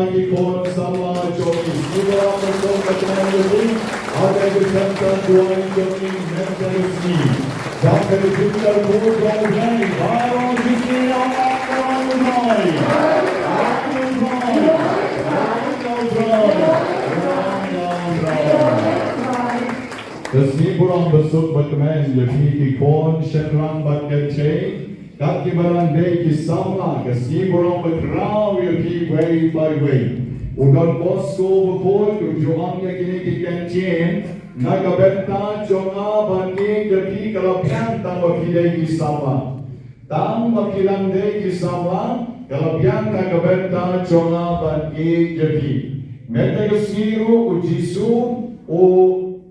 Sngi Burom Samla Jogi Burom bersama dengan Jogi ada bersama Tuan Jogi Menjadi Sampai kita berdoa baru kita akan mulai. Sngi Burom besuk berkenan Jogi Kikon Shenrang Batkenche các cái bạn đây thì Samla cái Sngi Burom berkerau Jogi way by way. Udan Bosco berpol tujuan yang kini dikenchen nagabenta jonga bani Jogi kalau pian tang wakilai di Samla. Tang wakilan di Samla kalau pian nagabenta jonga bani Jogi. Mereka kesiru ujisu o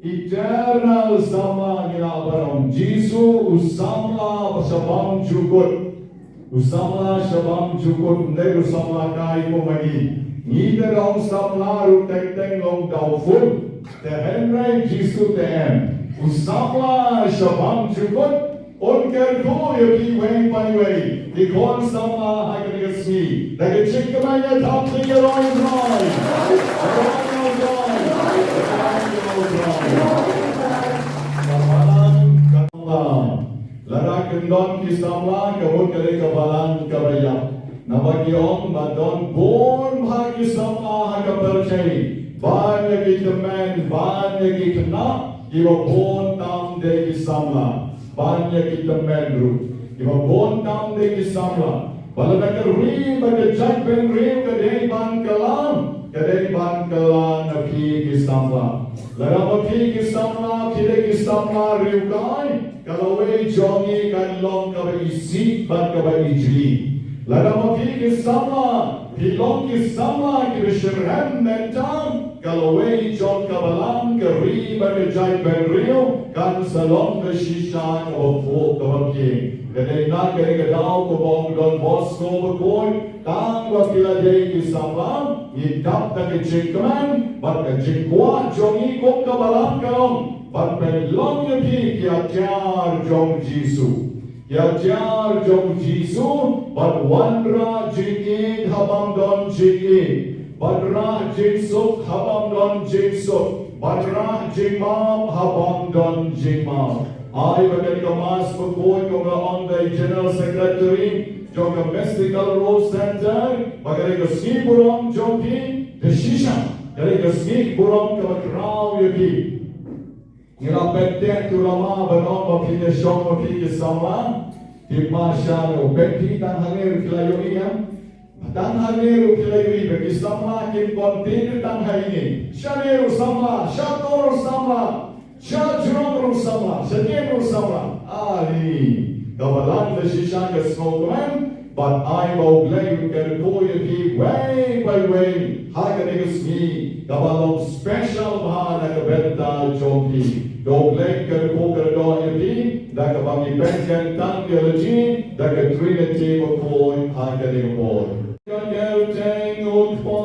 eternal Samla nila barang Jisu usamla sabam jukut usamla sabam jukut ndai usamla kai ko magi neither on Samla ru teng long doubtful the henry Jisu the end usamla sabam jukut unker ko yoki way by way the kon Samla hagenesi the chikmaya thapni roi roi Lara kendon ki Samla kabut kali kabalan kabaya Nabagi om badon born bhagi sama hakaperchay. Banya kitaman, banya kitana, iba born tam de Samla. Banya kitaman ru. Iba born tam de Samla. Balanakan ri baga jagben ri kadai ban kalam. Kadai ban kalam nabi Samla. Lara mapi Samla, kire Samla riukai. Kalau jongi kan long kaba isi ban kaba ijli. Lara mapi Samla, pilong Samla kira syirhan mentam. Kalau jong kabalam kari baga jagben riu kan salong ke shisha kaba fuk kaba ki. Kadai nak kare kadau kubong don Bosco berkoi, tang wakila day Samla, idap tak jingkaman, baka jingkwa jongi kok kabalam kalong, bat pelong yapi kiajar jong Jisu. Kiajar jong Jisu, bat wandra jingid habam don jingid, bat rah jingsuk habam don jingsuk, bat rah jingmam habam don jingmam. I bagay ka Mass Bakhuid kung on the General Secretary jong ka Mystical Rose Center bagay ka Sngi Burom jong ki decision bagay ka Sngi Burom ka makraw yuki ngilapete tulama banon mapinya syong mapinya sama tipma siya no peti tang hangir kilayo iya tang hangir kilayo iya bagi sama kim kontin tang haini siya sama siya toro sama siya jurong Samla, siya Samla. Ali, kabalan na siya ka smokeman, but I will play with the poetry way by way. Hakanegas ni, kabalong special mahal na kabenta jompi. Do play ka po ka do yati, da kabang ipenkan tang theology, da ka Trinity mo po, hakanegas po. Kanyerteng utpa.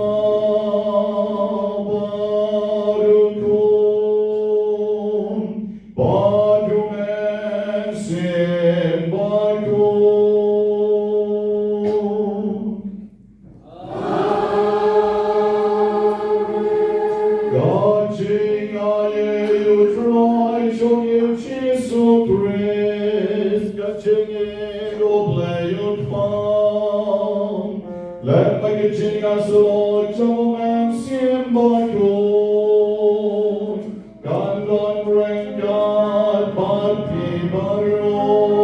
Let my kitchen as the Lord Jong and Sim by God. God don't bring God, but people wrong.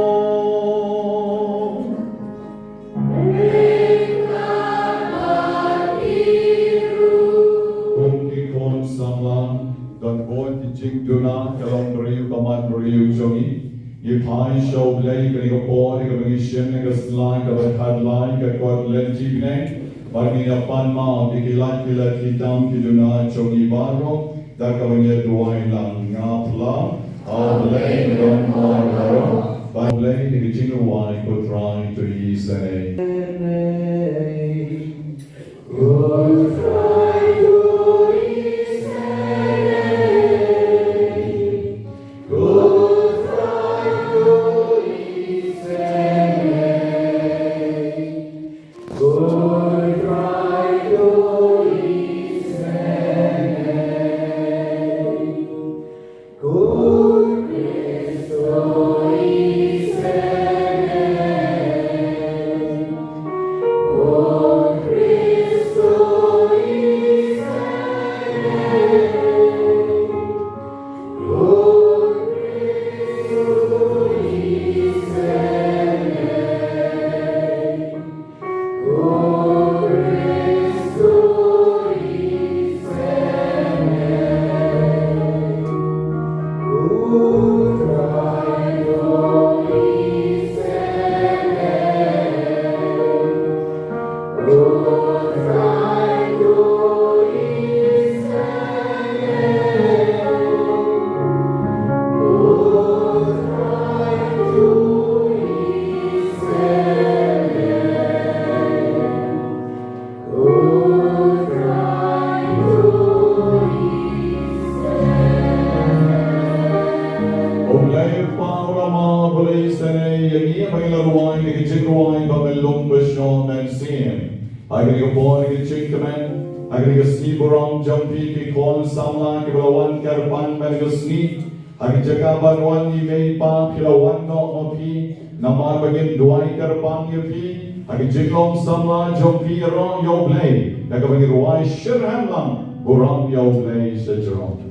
Bring God, but people. Kung ikon Samla, don't go to Jing Duna, Kalong Riu, Kaman Riu Jongi. If I show play, can you pour, you can shin, you can slide, you can headline, you can let evening, but in a fun mouth, you can like to let you down to do not Sngi Burom, that going to do I lang, Napla, I'll play, don't more, but play the jingle wine, could try to ease the good try to ease good. Sngi Burom jampi ki khon Samla ki balawan karpan Sngi agi jakaban wan ni mei pa kilawan no mapi namar bagin duai karpan yapi Agi Jinglong Samla Jong Piro Yo Play. Nagabagi Ruai Shirham Lang Burom Yo Play Sejero.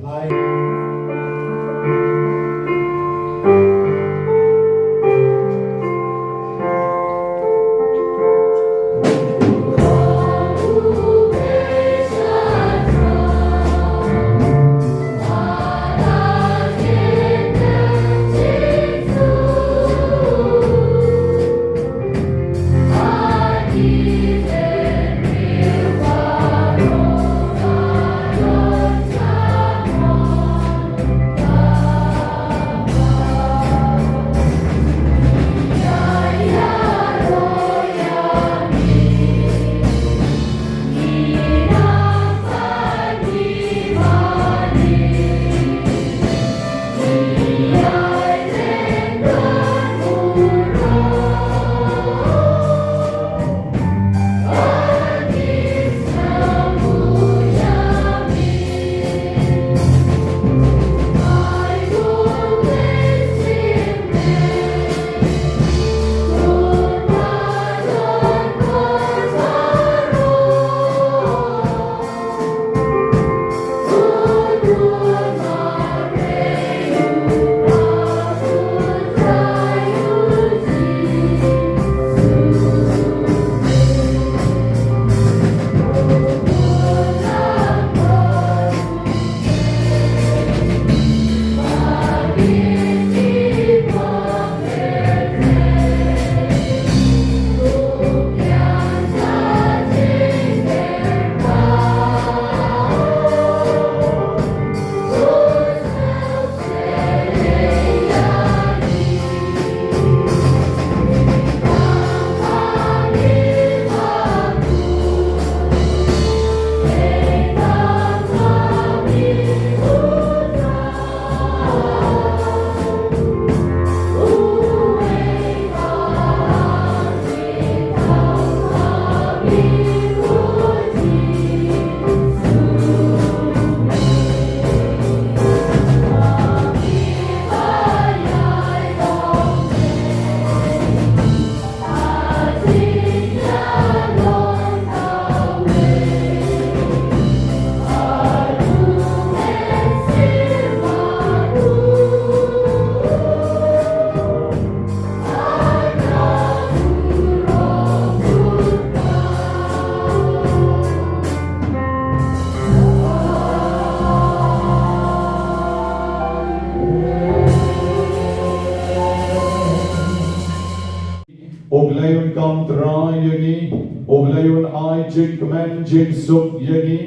Oblayon kam tra yagi, oblayon ai chik men jin suk yagi,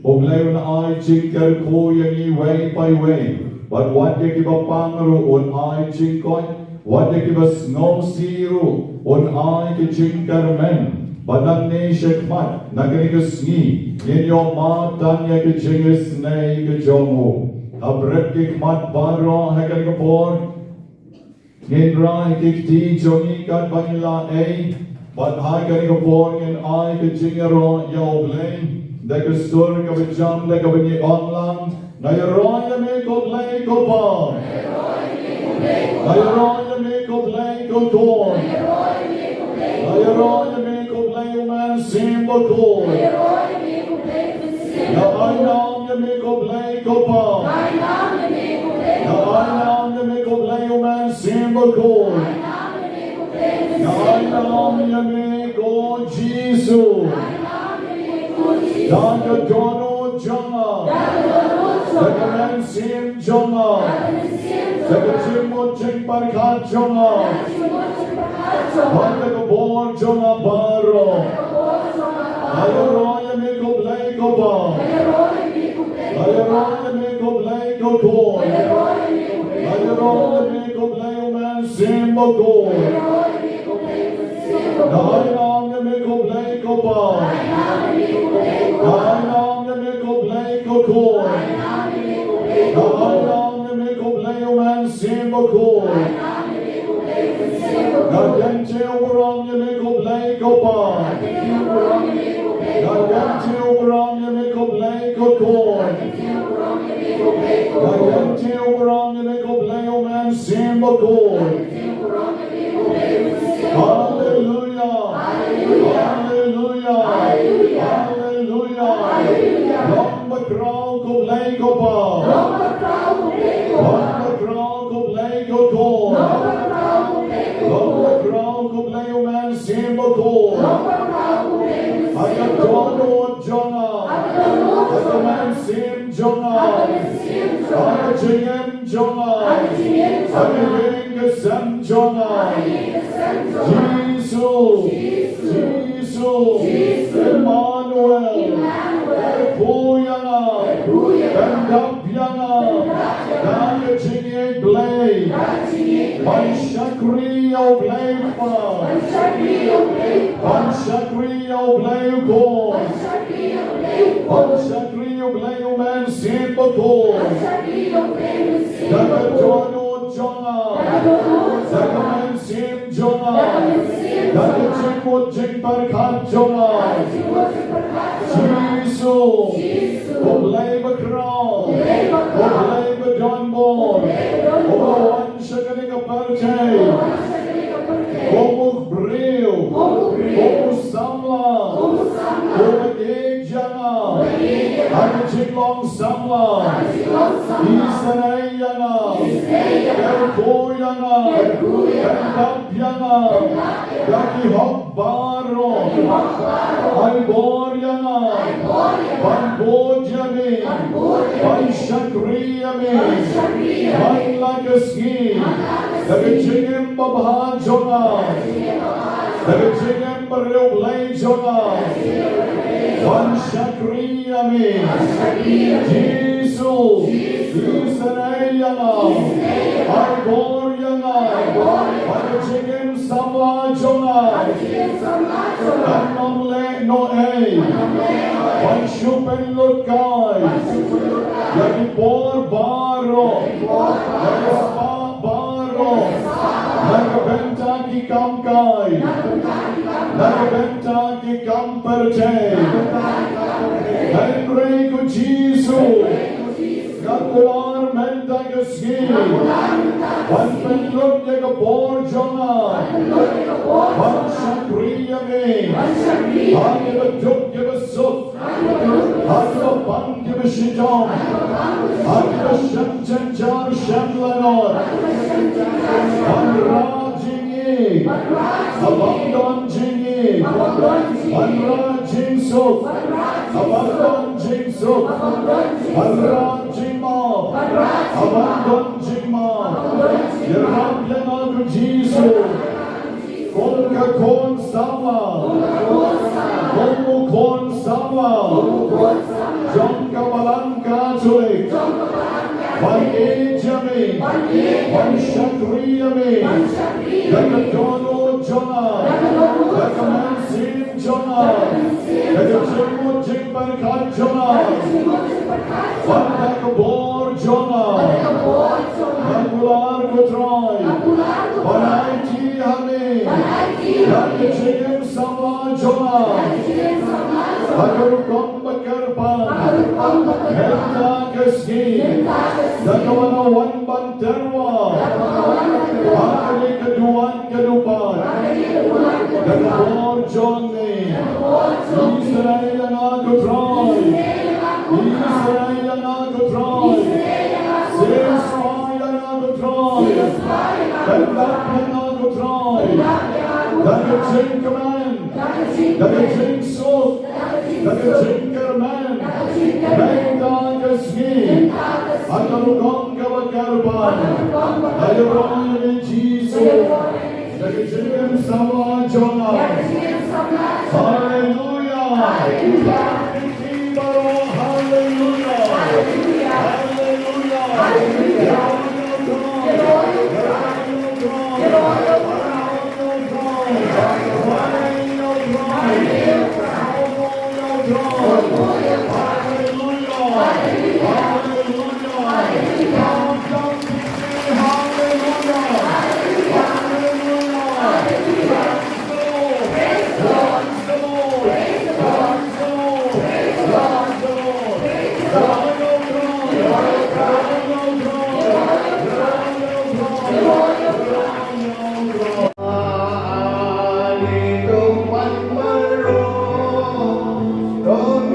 oblayon ai chik kerko yagi way by way. But what yagi ba pangro on ai chik koi, what yagi ba snow siru on ai ki chik kermen. Badang ne shekmat nagani ka sngi, yin yo ma tan yagi chingis ne ka jomu. Abrek kikmat baro hakan ka por. Nindra ikikti jongi kat vanilla a, but I can go born in I can jingero yo blame. The Kustur of a jump like a winny online. Now you're on the make of lake of bar. Now you're on the make of lake of corn. Now you're on the make of lake man symbol corn. Now I know the make of lake of bar. Now I know the make of lake man symbol corn. Now I know the make of Jesus. Dr. Donald Jonah, Dr. Nancy Jonah, Dr. Jimmo Jimbarkat Jonah, Dr. Born Jonah Baro, Ayaroya Miko Blake Oba, Ayaroya Miko Blake Otoy, Ayaroya Miko Blake Man Simba Goy. Nainam Yamiko Blake Oba. Nainam Yamiko Blake Okoy. Nainam Yamiko Blake Man Simba Goy. Nagente Burom Yamiko Blake Oba. Nagente Burom Yamiko Blake Okoy. Nagente Burom Yamiko Blake Man Simba Goy. Hallelujah. sim jonga, aga jingem jonga, aga yeng sem jonga. Jesus, Emmanuel, Puyana, Bendapiana, Daga jingem blay, Panchakri oblaypa, Panchakri oblayko, Panchakri oblayman sipako, Daga jono jona, Daga man sim jona. Daga jingmut jing parkhat jona. Jesus, oblay bakra, oblay badonbor, obawan shakanika parchay, obuk bril, obuk samla, obuk jana, daga jinglong samla, Isarayana, Erkoyana, Bendapiana, Dagi hok baro, Alboriana, Banbojami, Banshakriyami, Banlagaski, Dagajigim Babhajona, Dagajigim Barioblay Jona, Banshakriyami, Jesus, Isarayana, Alboriana, Dagajigim Samla Jona, Anamle Noe, Banshupen Lukai, Yagi Bor Baro, Yagi Spa Baro, Nagabenta Ki Kamkai, Nagabenta Ki Kamperte, Henry Ku Jesus, Nagular Mentagaski, One Penluk Yaga Bor Jona, One Shakriyame, Hagi Juk Give a Suk, Hagi Bang Give a Shijom, Hagi Shem Chen Jar Shem Lanor, One Rajingi, Abandon Jingi, One Rajing Suk, Abandon Jing Suk, One Rajima, Abandon Jingma, Yerab Lema Jesus. Konka kon sama, Kongu kon sama, Jongka balanka culik, Bani jami, Bani shakriyami, Daga jono jona, Daga mansim jona, Daga jimu jimbarkat jona, Daga bor jona, Nagular kutroy, Banaiti hame, Daga jigim samla jona, Daga rukom bakarpan, Henta kaski, Daga wana wan banterwa, Hakali kaduan kadupan, Daga bor joni, Israel na kutroy, Israel na kutroy, Ceasefire na kutroy, Bendak na kutroy, Daga jing command, Daga jing suk, Daga jing kerman, Bendak asmi, Akalukong kawakarpan, Daga roy in Jesus, Daga jing samla jona, Hallelujah, Sngi Burom, Hallelujah, Hallelujah, Don't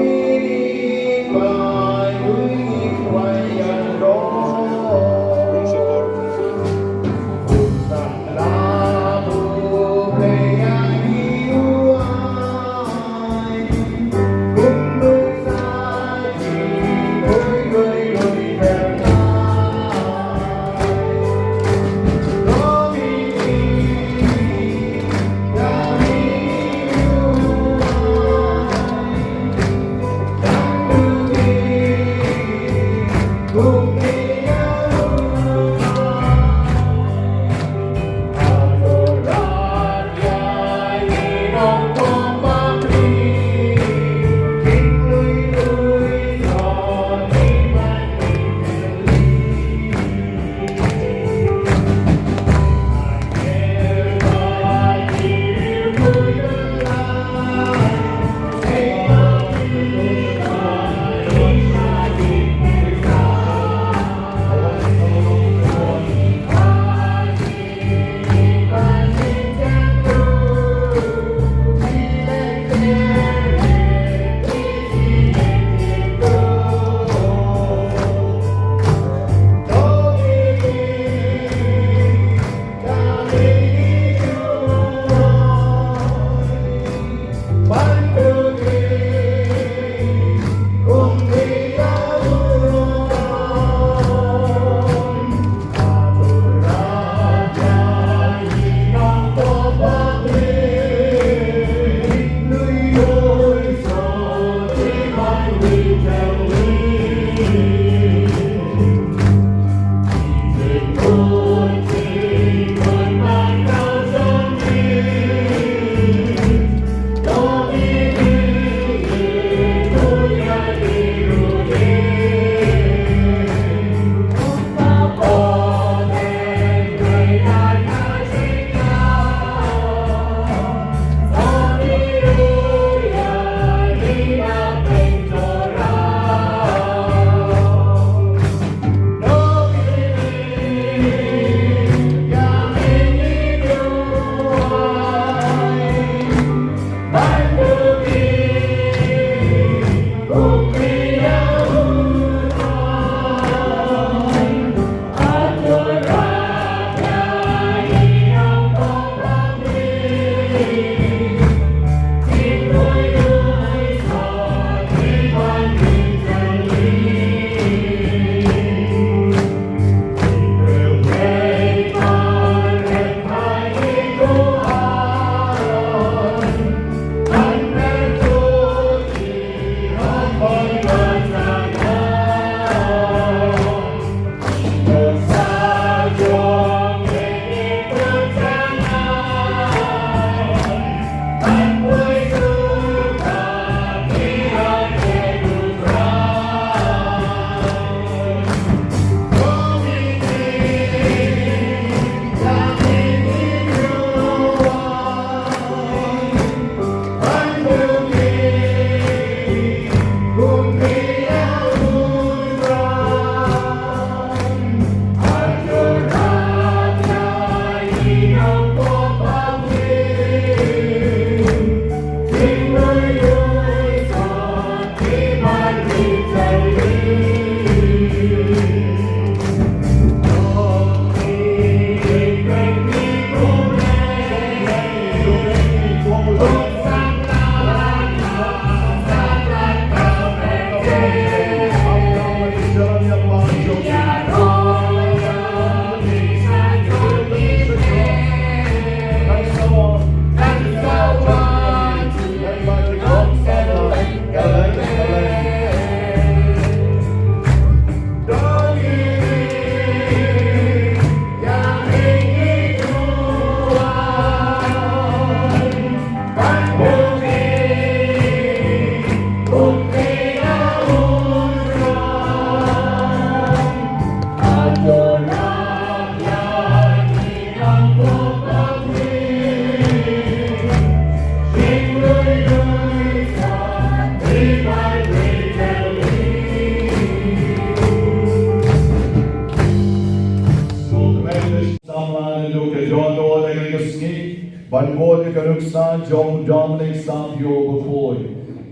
Ban Bode Karuksa, Jong Dominic Sam Yo Before.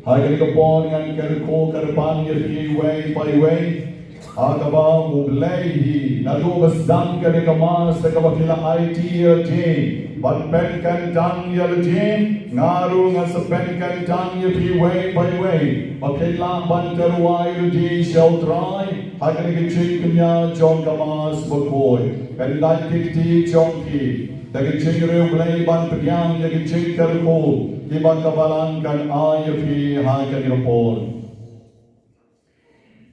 Hagrikapon and Karako Karapan Yaki way by way. Agaba Muglehi, Nadubas Dankarikamas, the Kabakila IT Jane, but Penkan Dang Yalajin, Naru as a Penkan Dang Yaki way by way. Akela Bantarwai Ji shall try. Hagrikichinya, Jong Kamas Bakoy, and Latikti Jonki. Dagi chingre ulay ban pagyan dagi chingkar ko iban kabalan kan ayafi hakan rapor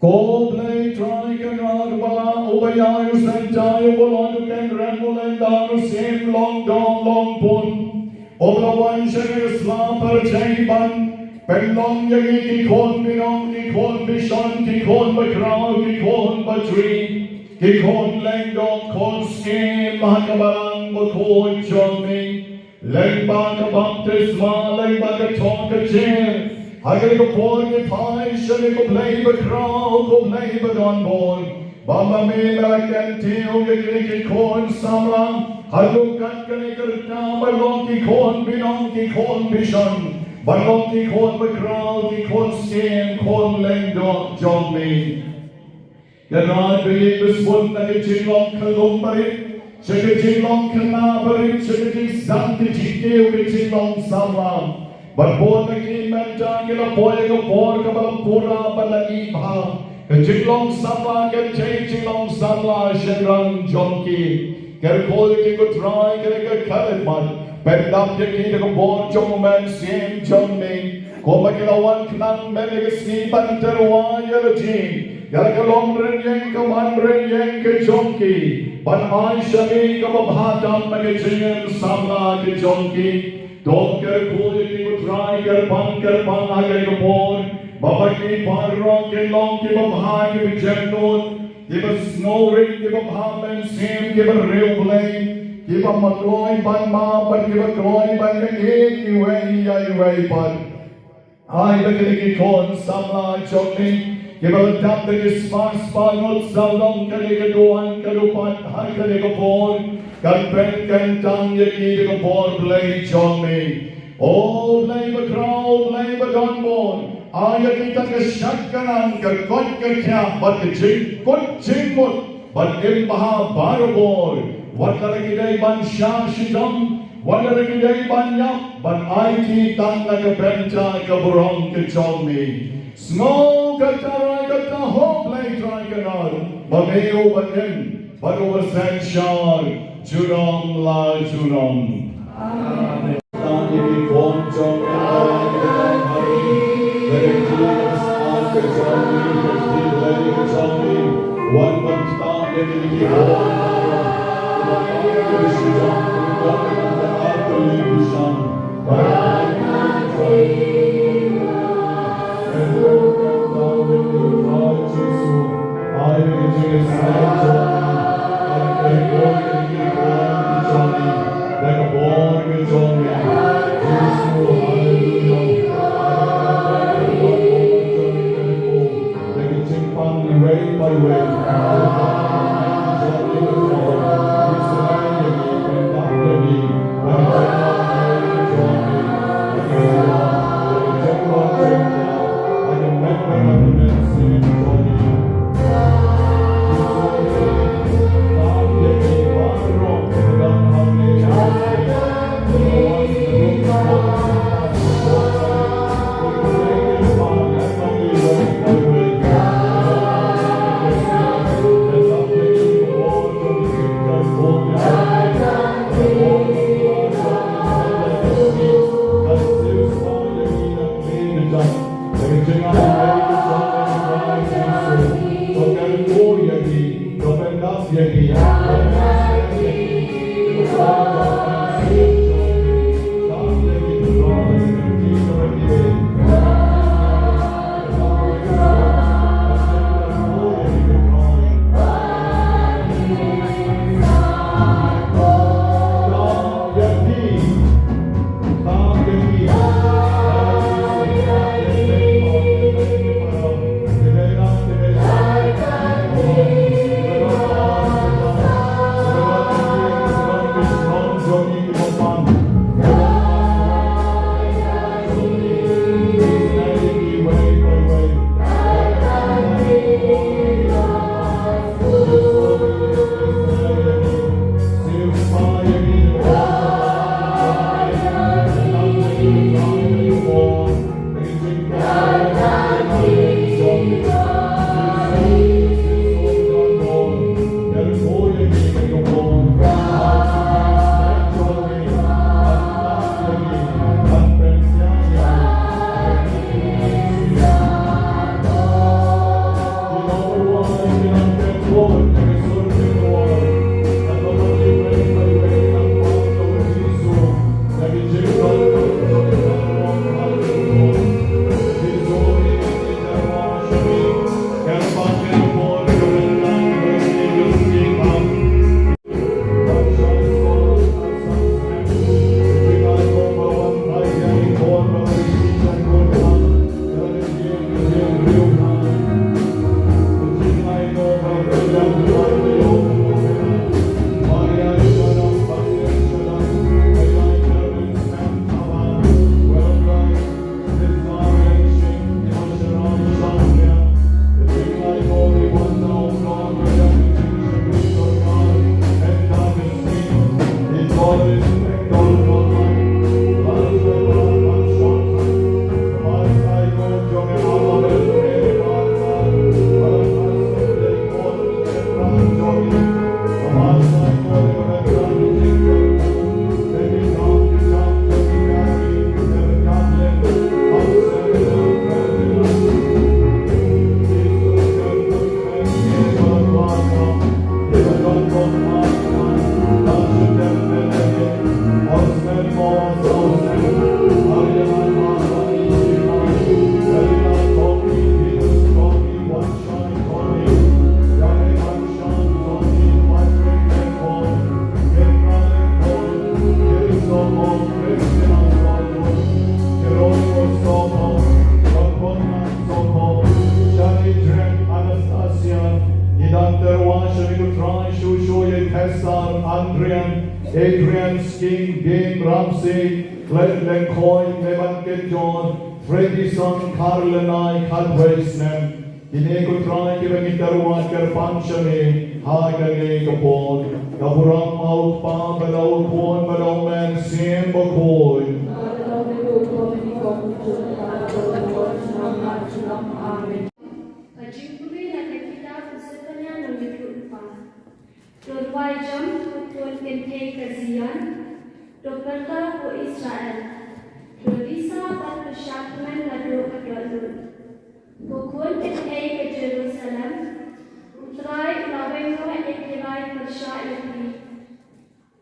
ko play try kan bala ubayayu sanjayu bolon kan ranulan danu same long don long pun oblawan shari islam par jaiban penlong yagi ki khon binong ki khon bishon ki khon bakraw ki khon batri ki khon leng dong khon skin mahakabalan Khôn cho mình lên ba cái baptisma lên ba cái thong cái chair hai cái phone cái phai sân cái play ba crown cái play ba don bon ba ma me la can tiêu cái khôn samla hai lúc cắt cái ta ba long cái khôn binong cái khôn vision ba long cái khôn ba crown cái khôn skin khôn lên dong cho mình cái nói về cái sport này cái chuyện long khơi long ba Chikajing long kanabari, chikajing santi chikeu, chikajing long samla. But born the king mentangila poega porka balapura balaiba. Kajing long samla, kajing long samla, shenrang jonki. Kerkoli ki ko try, kereka kalimat. Pendam yaki ko born joman siem jomni. Komakilawan knang menegasi banterwa yalajing. Yalaga long ren yang kaman ren yang ke jonki. Ban Aisha ka mabhatam magijingen samla ki jonki dog kar kholi ki try kar pan agar ko por babaki parro ke long ki mabha ki bijennon ki bas snoring ki mabhamen sim ki bar reulay ki matloi ban ma ban ki matloi ban ke ki way ban ai bagli ki kon samla jonki Kemal dam dari spanot salong kali keduan kedupan har kali kepor kan pen kan tang yaki kepor play jomi oh play bakraw play badonbon ayat kita kesyakanan kerkot kerja bat kecing kot cingmut bat imbaha barobor watar kidai ban syam shidam watar kidai ban yap ban IT tang naga benta keburong kejomi Snow katara kata home play try kanar Mameo batin Bago sanshar Jurom la jurom Amen Tani ki kon jom hari Lagi Jesus ask a jomi Kesti lagi ke jomi One month start Lagi ki kon Kesti jom Kesti jom Kesti jom Adrian, Sking, Game, Ramsey, Glenn, Lencoy, Nevan, John, Freddie, Son, Carl, and I, Cadwaysnem, Ineko, Try, Giving Interwan, Kerpanchani, Hagane, Kapon, Kapuram, Out, Pam, Below, Kwon, Below, Man, Siem, Bakhuid. Tuan jam tuan kentai kazian, dokerta ko Israel. Tuan pada syakman lalu kedua. Bukun kentai ke Jerusalem, utrai lawengo ekirai persyaipi.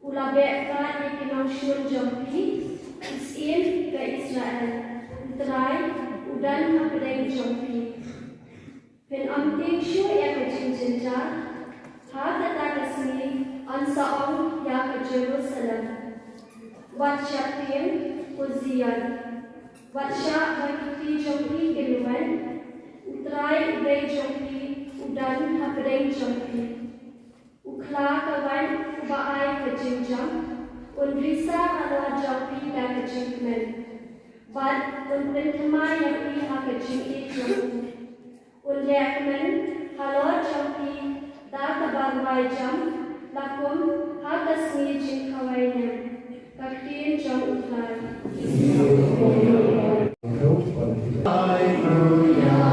Ulabekka ekinau syur jampi, isin ke Israel. Utrai udan hapedeng jampi. Pen amting syur ya kecing-cinta. Hata kasih ansaong ya ke Jerusalem. Watsyatin uzian. Watsya bagi jompi keluan. Utrai udai jompi udan hapedeng jompi. Ukla kawan ubaai ke jenjang. Undrisa adalah jompi dan ke jengmen. Bad untentemai yang iha ke jengki jompi. Undekmen halo jompi. Data barwai jam, lakum hatas ni jin kawainya, kaktin jam utlai. Hallelujah.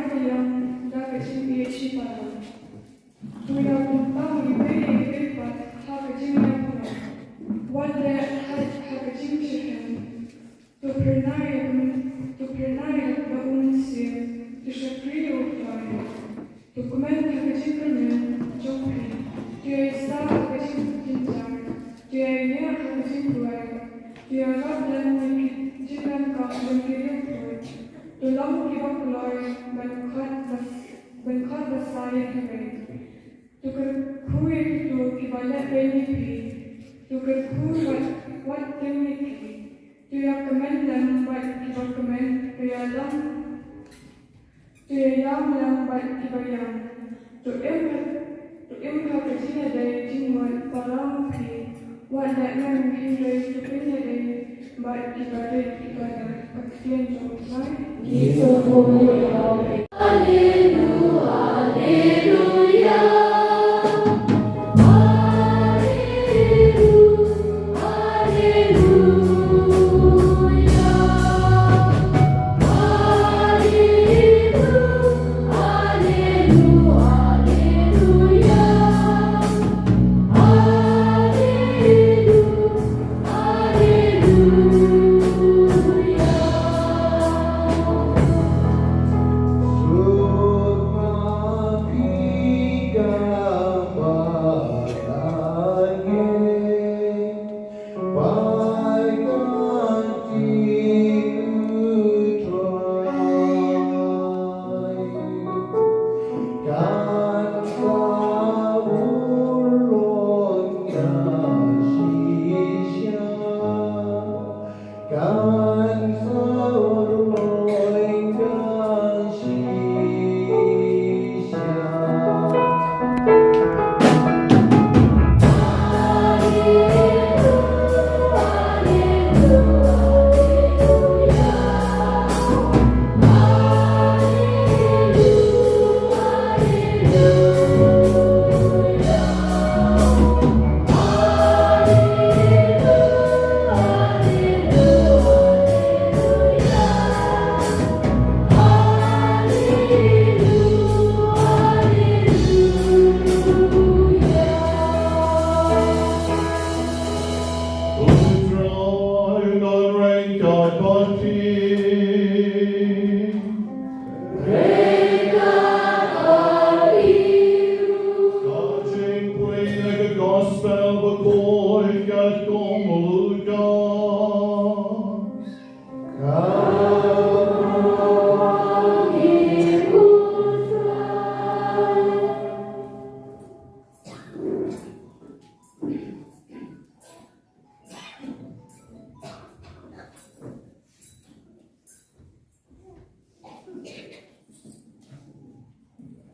yang dah kecil biasa pada. Tuya kumpang ibu ibu hak kecil yang pula. Wala hak kecil sihkan. Tu pernah bangun sih. Tu syakri utai. Tu komen hak kecil kerana jong. Dia sah hak kecil cinta. Dia ini hak kecil kuat. Dia rap dan jikan kau dan kiri kuat. Tu lam kibat loy bengkhat besaya kami. Tu kerkui tu kibalat beni pi. Tu kerkui wat temni pi. Tu ya kemen lambat kibat kemen. Tu ya yam lambat kibayam. Tu emka kecil dari jimat parang pi. Wat nak mungkin dari tu punya dari bat kibalat kesian jomai. Jesus Hallelujah, Hallelujah.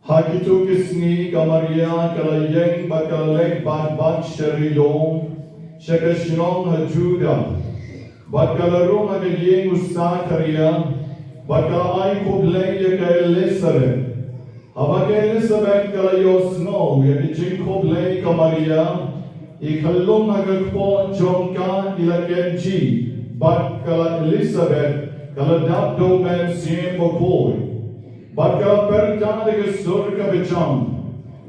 Hakitu kisni kamaria kalayeng bakalek bat syarilong syakashinong hajuda bakalarong agayeng usakaria bakalay kublay yaka Elizabeth habag Elizabeth kalayosno yakijing kublay kamaria ikalong agakpo jongka ilakenji bakala Elizabeth kaladabdo men siem bokoy Bakal pertama ke surga becam,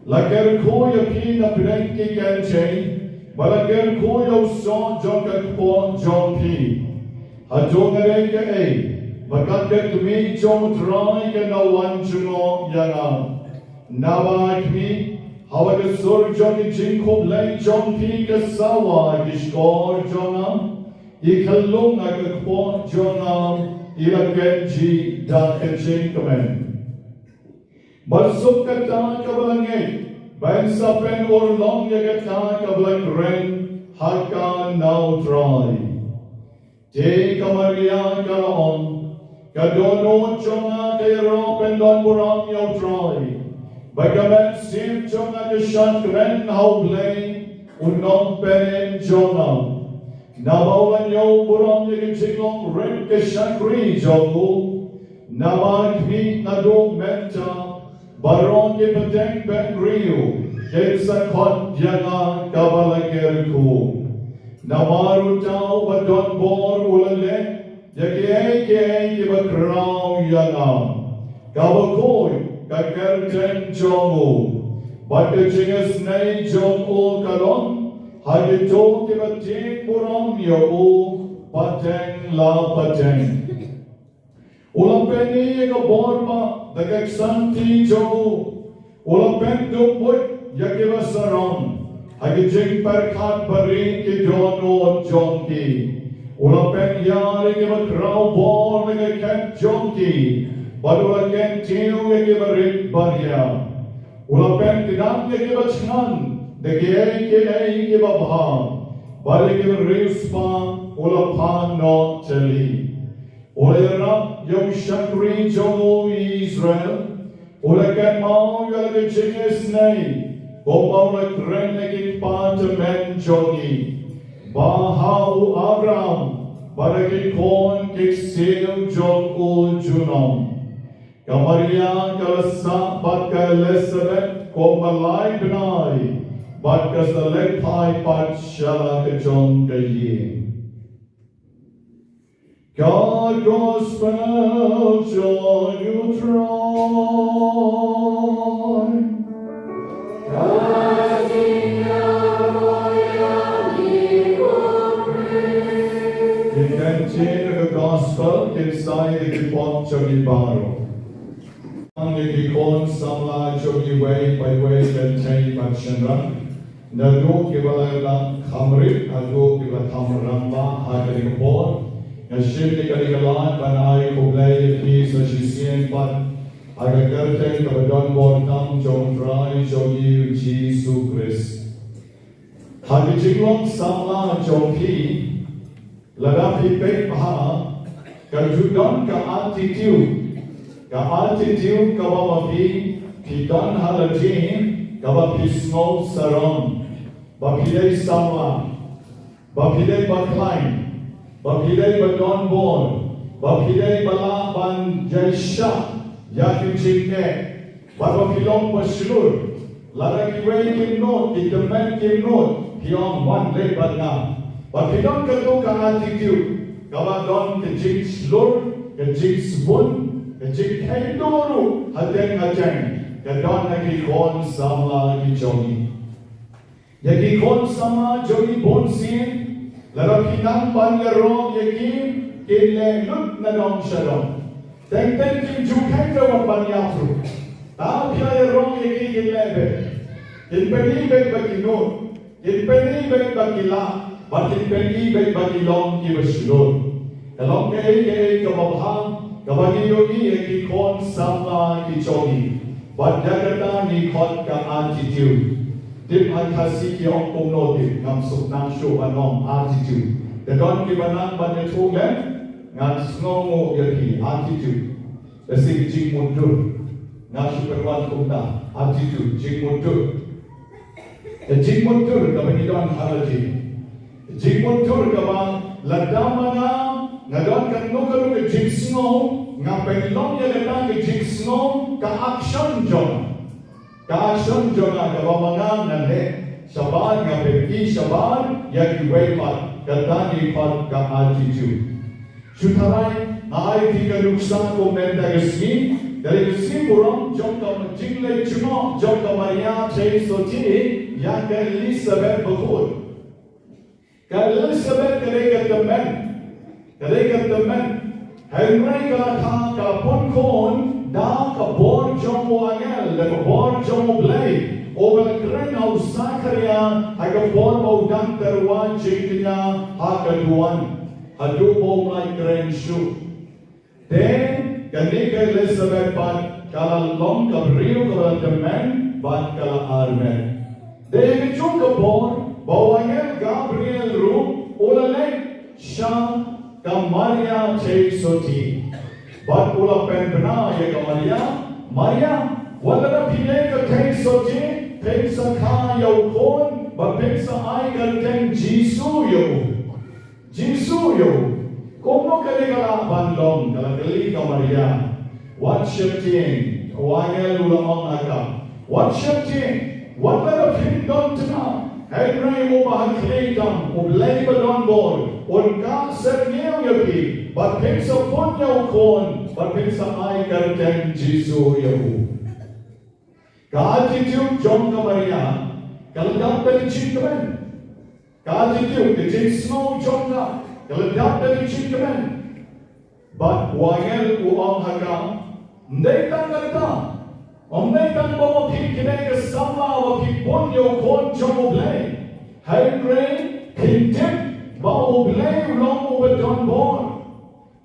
laker ko yakin na pinangki kancay, balaker ko yaw so jongka po jongpi. Hadong aray ka bakat ka tumi jong try ka na wanchungo yana. Nabak mi, hawa ka sur jong jingko blay jongpi ka sawa gishkor jonga, ikalong agakpo jonga, ilakenji da kaching kamen. Masuk kata kabalangay, bansa pen orlong yagata kabalang ren, haka now try. Te kamaria kalaon, kadono chonga kayro pendon buram yaw try. Bagaman sim chonga kashan ren haublay, unong penen chonga. Nabawan yaw buram yagijinglong ren kashan kri jongu. Namagmi nadong menta, Baron ke peteng ben rio, kelsa kot janga kabalakerku. Namaru tau badon bor ulale, yaki ke bakrau yanga. Gabakoi, Gakerten Jongu, but the Jingas Nay Jongu Kalon, Hagito Kibatin Burom Yo, Pateng La Pateng. Ulapeni Gaborma, the Gaksanti Jongu, Ulapen Duput, Yakiva Saron, Hagijing Perkat Barin Kidono Jonki, Ulapen Yari Giva Crow born like a cat Jonki. Baru akan tiup yang berit baria. Ulapen tidak yang bercakap, degi yang berbahang. Baru yang berispa, ulapan no celi. Ulayarap yang syakri jomu Israel. Ulakan mau yang kecingis nai. Komau lekren lagi pantemen jongi. Bahau Abraham. Baru kon keksil jong junom. Kamaria kalasa bat kalesabet ko malay benay bat kasalekhay pat shala ke jong kaye. God gospel joy you try. You can change the gospel inside the pot Sngi Burom. Sngi Burom Samla Sngi way by way and change by Chandran. Nadu Kivala Hamrit, Nadu Kivala Hamramba, Hagari Kapor. Nashim Nikarigalan, Banai Kublay, Peace, Ashisian, but Agagarte, Kabadon Bortam, Jong Dry, Jogi, Jesus Christ. Hagijilong Samla Jogi, Ladapi Pek Maha, Kajudon ka attitude kawapi pidon halatin kawapismo saron bapilay samla bapilay baklain bapilay badon bon bapilay balaban jaisha yakin chike bapilong paslur laraki kim not itemen kim not pion one day badna bapilong kato ka attitude kawadon ke jik slur ke jik bun Kecik henduru hateng kadon lagi kon samla di jogi. Yagi kon sama jogi bonsin larap hinang pangerong yagi kile lut nadong shalom. Teng kim jukai dawan banyafru. Tapi ayerong yagi kilebe. Kilpeni beg bagi nur. Kilpeni beg bagi la. Kilpeni beg bagi long kibasulur. Kalong kei kababhang. Kabagi yogi eki kon samla ki jogi, badagata ni kon ka attitude. Dim hankasi ki ong kumnoti ngam suk nang shu anom attitude. Dadon ki banang banyetu le ngan sngongo yaki attitude. Esi jing mundur ngan superwan kumta attitude jing mundur. Jing mundur kabagi don halaji. Jing mundur kabang ladamana. Ngadon kan nukalu ke jigsno ngapain long ya datang ke jigsno ka action jona ka bamangan nande sabar ngapain ki sabar ya ki wepat datang ni pat ka attitude sutarai ai ti ka nuksan ko menda gesmi dari Sngi Burom jong ka jingle juno jong ka Maria chei soti ya ka Elizabeth Bakhuid ka Elizabeth ka teman Kadai teman, Henry kalakha kalapon kon da kabor jomo angel, da kabor jomo blay, over kren au sakaria, ha kabor mau dang terwan chitinya ha kaduan, hadu mau like kren shu. Then kanika Elizabeth pat kala long kabriu kala teman pat kala armen. Then chung kabor bau angel Gabriel room, ola like sha. Maria cei soti, bat pula penbena ya Maria, wala na pinay ka cei soti, pensa ka yaw kon, ba pensa ay kalteng Jisu yo, kono kali kalaban long, kalakali ka Maria, what shifting, wangel ulamang aka, what shifting, wala na pindon tena. Henry mo bahagklitam, ublay ba don bol, unka ser niyo yapi, but pink sa punyaw kon, but it's I can Jesus Yahu. Attitude jong Maria, Kaladap the Chinkaman. Attitude, the Jin Snow Jonga, Kaladap the Chinkaman. But Wayel Uang Haga, Nathan Gata, Nathan Boki Kinaka Samla, Wakipon Yo Kon Jomoble, Henry, Kintim, Baoble, Long over Don Born.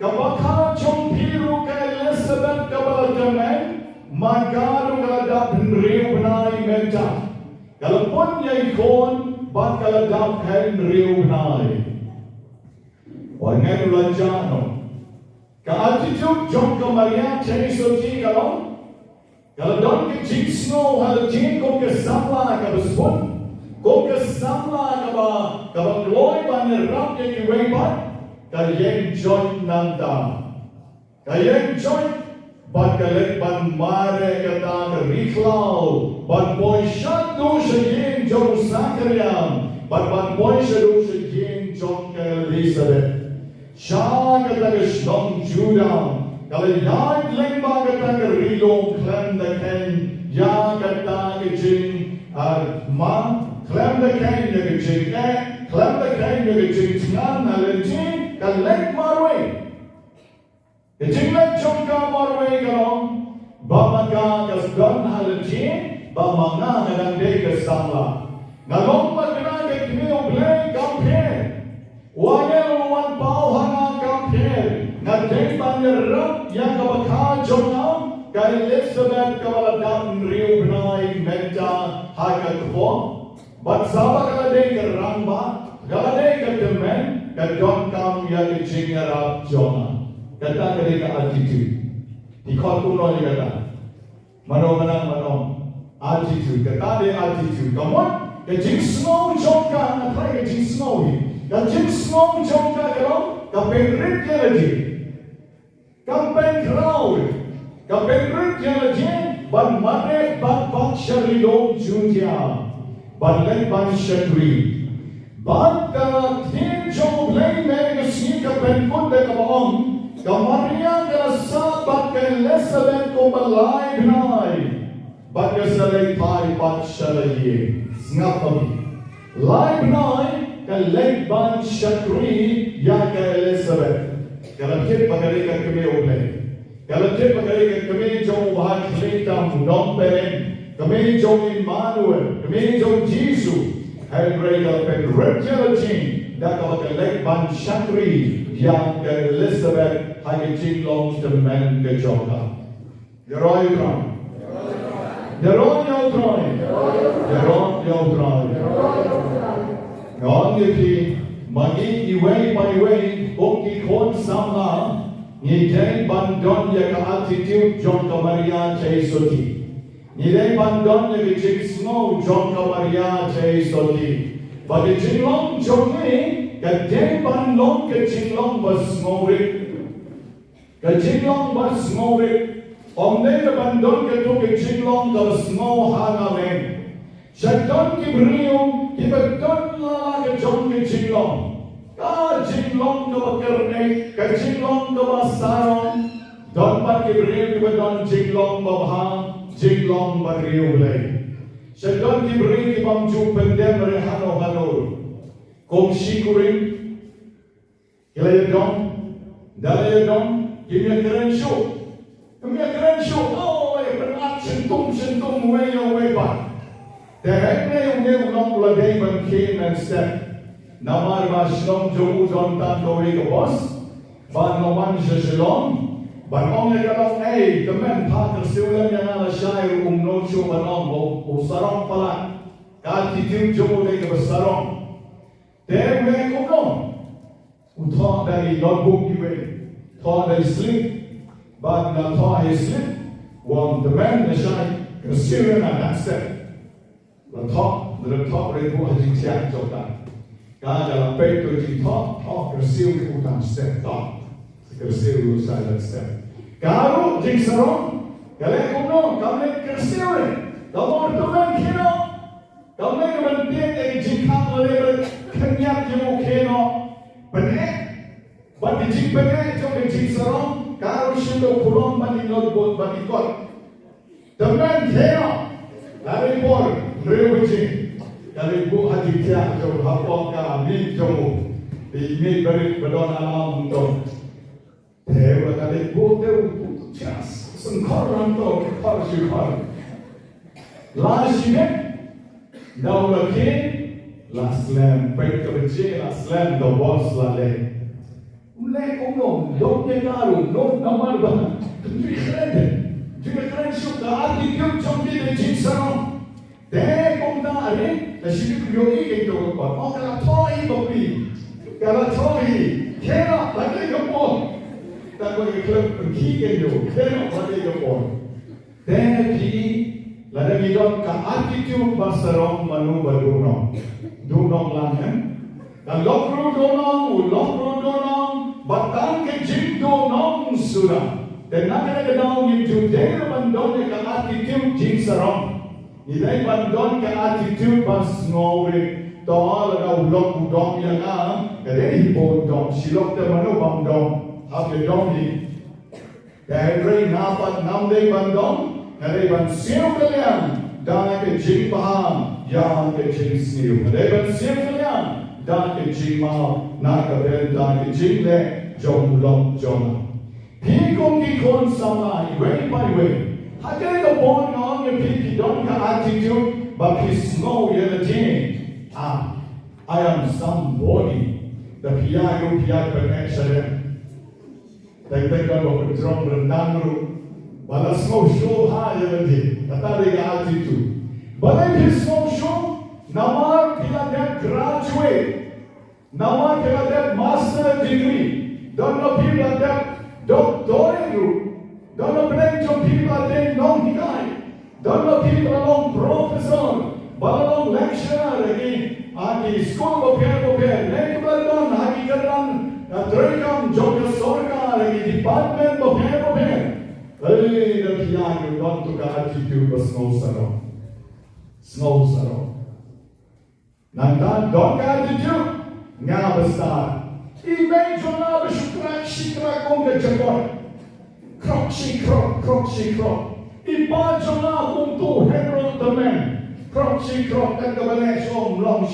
Kabaka Chong Piru Ka Elizabeth Kabalakaman. Magaru kaladap Henry Benai Menta. Kalapun yai kon, bat kaladap Henry Benai. Wangan Lajano. Ka attitude jong ka Maria Chenisoti kalong. Kaladon ke jing snow halajin ko ke Samla ka Baspun. Ko ke Samla ka ba gloy ba nirap ke kiwaypan. Ka yeng joint nanda. Ka yeng joint. But kalit ban mare kata ka riklau, but boy shut do shagin jong Sakariam, but ban boy shadu shagin jong Elizabeth. Shah kata ka shnong Judah, kalit yag lingba kata ka rilong clem the ken, ya kata ka jing ma clem the ken ka jing clem the ken ka jing tingan nalentin kalit marwe. Jinglet chongka marwe kalong, bamaga kasdan halajin, bamanga nagande kasamla. Ngalong magna ke kimio blay kampir, wayel wan pau hanga kampir, ngadeng banyer yang kabakha jongam, ka Elizabeth kawaladam riu benai menta haga kfo, but sabak kalade ke rangba, kalade ke demen, ka don kam yang jingarap jonga. Kata mereka attitude. Di khot kuno ni kata. Manong attitude. Kata dia attitude. Come on. Ke jing snow jongka na try ke jing snow ni. Ke jing snow jongka kalau ke penrit dia lagi. Kampen crowd. Ke penrit dia lagi. Ban mare ban syaridong juntia. Ban len ban syadri. Ban tin jong blay me ke sini ke penkut de ke baong. Kamaria kala sabat ka Elizabeth ko balay binay. Bat ka salay pay bat shalaye. Sngapabi. Lay binay ka legban syakri ya ka Elizabeth. Kalakit pagari ka kami ulay. Kalakit pagari ka kami jong bahag litam nomberen. Kami jong Emmanuel. Kami jong Jesus. Henry ka penretjalajin. Daka legban syakri yang ke Elizabeth hagi jinglong temen ke Joka. Deroy tron. Deroy yo tron. Deroy yo tron. Ngon yaki magi iway pa iway oki kon Samla ngideng bandon ya ka attitude Joka Maria Chaisoti. Ngideng bandon ya ka jingsno Joka Maria Chaisoti. Bagi jinglong jongi kadeng bandong ke jinglong basngorek. Kajinglong bas ngorek, omne ke bandon ke tu ke jinglong bas ngor hangalen. Syaitan ki beriung, ki beton la ke jong ke jinglong. Ka jinglong ke bakerne, ka jinglong ke basarong. Don pat ki beriung ki beton jinglong babha, jinglong beriung lay. Syaitan ki beriung ki bamju pendem rehano hanur. Kong shikuring, kilaya dong, dalaya dong. Give me a credential. Give me a credential. Oh, I berat sentum way back. The head may long lade ban came and step. Namar ba shlom jo udon tan go ke boss. Ban no man shalom. Ban ong le kalong hey, the men pa tersiulan yang ala syai no chu ban ong o sarong pala. Ka titiu jo le ke sarong. There we go no. Utha dari logbook iwe. Thought they sleep, but not thought he sleep. One the man the shy, the Syrian and that step. The top rate was in chat of that. God a paper to top, the Syrian would step top. The Syrian silent step. Garu, Jixaron, Galeco, come make the Syrian. The more to make kino. Come make a big a Jicam level, Kenyak you kino. But the Jipene took a Jixaron. Karo Shindo Kurom Maninot Bot Manikot. The man came, Laripor, Rewichi, Laribu Haditya, Hapoka, Min Jomu, the Mid Berit Badon Alam Dom. They were Laribu, just some Koran dog, Korshikor. Last year, now the king, last lamb, break of the jail, last lamb, the boss, la lay. No, don't get out of no matter. We credit. You can show the attitude of the Jinsan. There come the she could go into a pot. Oh, Galatoi, Bobby. Galatoi. Cannot like a ball. That was a club for key in you. Cannot like a ball. There he, let me don't attitude Basarong Manu Baduno. Do not land. The Lokru Donong, Lokru Donong, but Tanke Jim Donong Sura. The Nakaka down into Dale Bandon ka attitude Jim Sarong. Iday Bandon ka attitude Bas Ngori. Toal na ulok udong yan ang kadeh po dong silok te manu bandong hape dong ni. Dahil rin napat namday bandong kadeh ban siyo kalian dahil ka Jim Paham yan ka Jim Sniw. Kadeh ban siyo kalian dan ke jima na ka ben dan ke jingle jong long jong pi kong ki kon sama way by way hake the born on your pi don't ka attitude but his snow ye the thing I am somebody the pia connection dai ka go drum rendang ru bala snow show ha ye the thing kata de attitude but his snow show Namar pila that graduate. Namar pila that master degree. Don't know people that doctorate group. Don't know people that non-high. Don't know people along professor. But along lecturer again. Agi school bopher. Lekbar don agi kadran. Trekam jogga sorka agi department bopher. Hey, the piano don't to attitude but snow saro. Nandan don't get to do nga besar. Imagine na besyukrak shikrak kong kejapon. Krok shikrak. Imagine na kung tu henron temen. Krok shikrak kat kabalik shom long.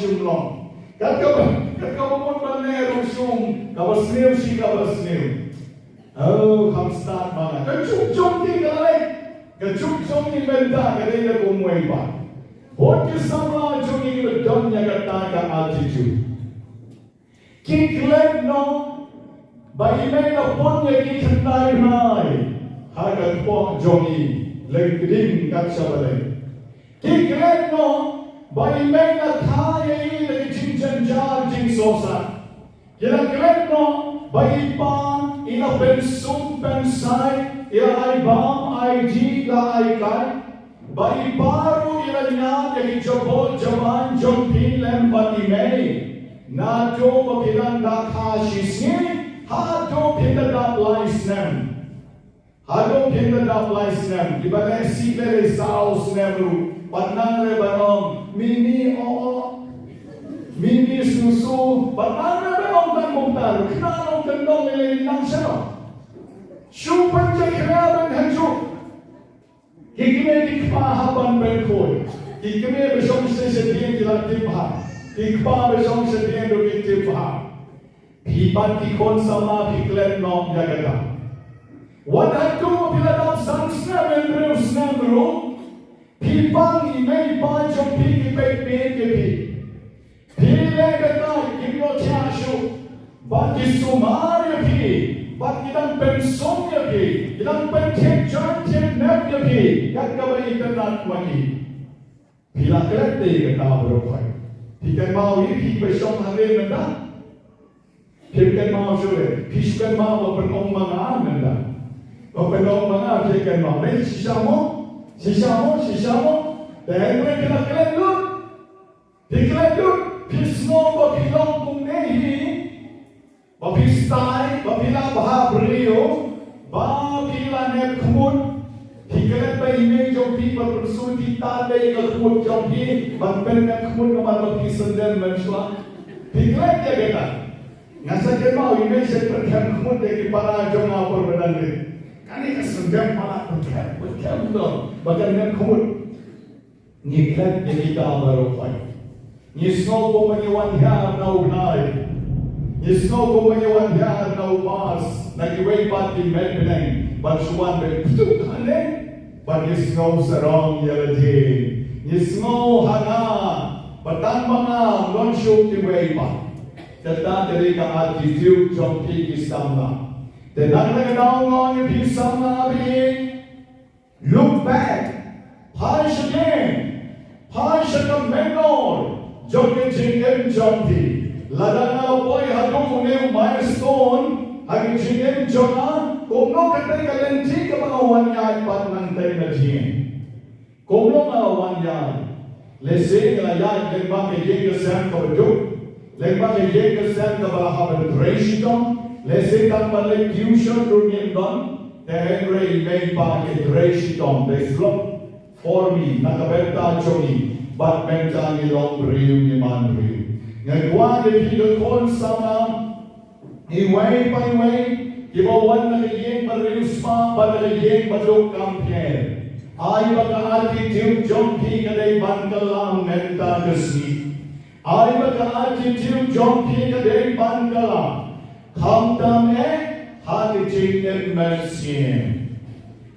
Kat kabamon balero shom kabasnew. Oh, ham start mana. Kachuk di kalay. Kachuk di benta kalay kung way pa. What is Samla doing with Donya Gataka attitude? Kiklet no, by email of Ponya Kikanai, Hagat Pok Johnny, Legding Gatsavale. Kiklet no, by email of Kaya, the Chinjan Jar Jing Sosa. Kiklet no, by Ipan, in a Bensum Bensai, Ilai Bam, IG, La Ikai. Bagi baru ilanya yang jabol jaman jompin lempat imei. Nado mapilan dak hasisni, hado pinda dak laisnem. Ibalai sibere saus nemru, panang rebanom, mini susu, panang rebanom dan mumtar, kenal tendong lele nang seno. Syupan jekeraban hanjuk. Hikme dikpahaban berkoi. Hikme bersong sesedian jalan timha. Hikpa bersong sesedian dokin timha. Hibat ikon sama hiklen nom jagata. Wadatu bila dam sangsna membreu snamru. Hipang imei pajong piki pekpe. Pile gata kimyo tiashu. Bagi sumar yapi. But ilang pensong yapi, ilang pentek jantin nep yapi, kakabay itanat wani. Pila kelete kata berokay. Pikan mau ini besong hari nanda. Pikan mau sore, piskan mau berong mangan nanda. Berong mangan pikan mau. Nen sisamo. Dahil mereka keledut. Dikeledut, pismo bapilong kung nehi. Bapistai, bapila bahabrio, bapila ne khun, hikalet ba ime jompi berpersuti tadai khun jompi, banpen ne khun nomor bapisan dan mensua, hikalet ya kita. Ngasa kemau ime se perkan khun deki para jong apor benar ni. ini kesudah malah berkem dong. Bahkan dengan kumut niklat yang kita barokai. Nisno ko manyawan ya na ugnay. Nisno ko manyawan ya na umas. Nagiway pati medbeneng. Bansuan be putuk kane. But nisno sarong yaladi. Nisno hana. Patan mga non-show kiway pa. Tata dari ka attitude jong ki Samla. Tenang na ganaw ng ki Samla being look back. Punish again. Punish a menor. Jong jingem jong ti. Ladana boy hadong unem milestone. Hagi jingem jona. Kung no katay kalenti ka mga wanyay pat nantay na jing. Kung no mga wanyay. Lesing la yay legba ke jing kasam ka baduk. Legba ke jing kasam ka bahaban reshitong. Lesing tak balik tuition runin don. Tehengre may pa ke reshitong. They slop for me. Nakabenta chogi. But benta ni long riu ni man riu. Ngagwa de video kon sama. Iway pa iway. Ibawan na kayeng mariu spa pa na kayeng baduk kampier. Ay baka attitude jong ki kaday bankalang menta kasi. Ay baka attitude jong ki kaday bankalang. Kamtam hati chingin mersien.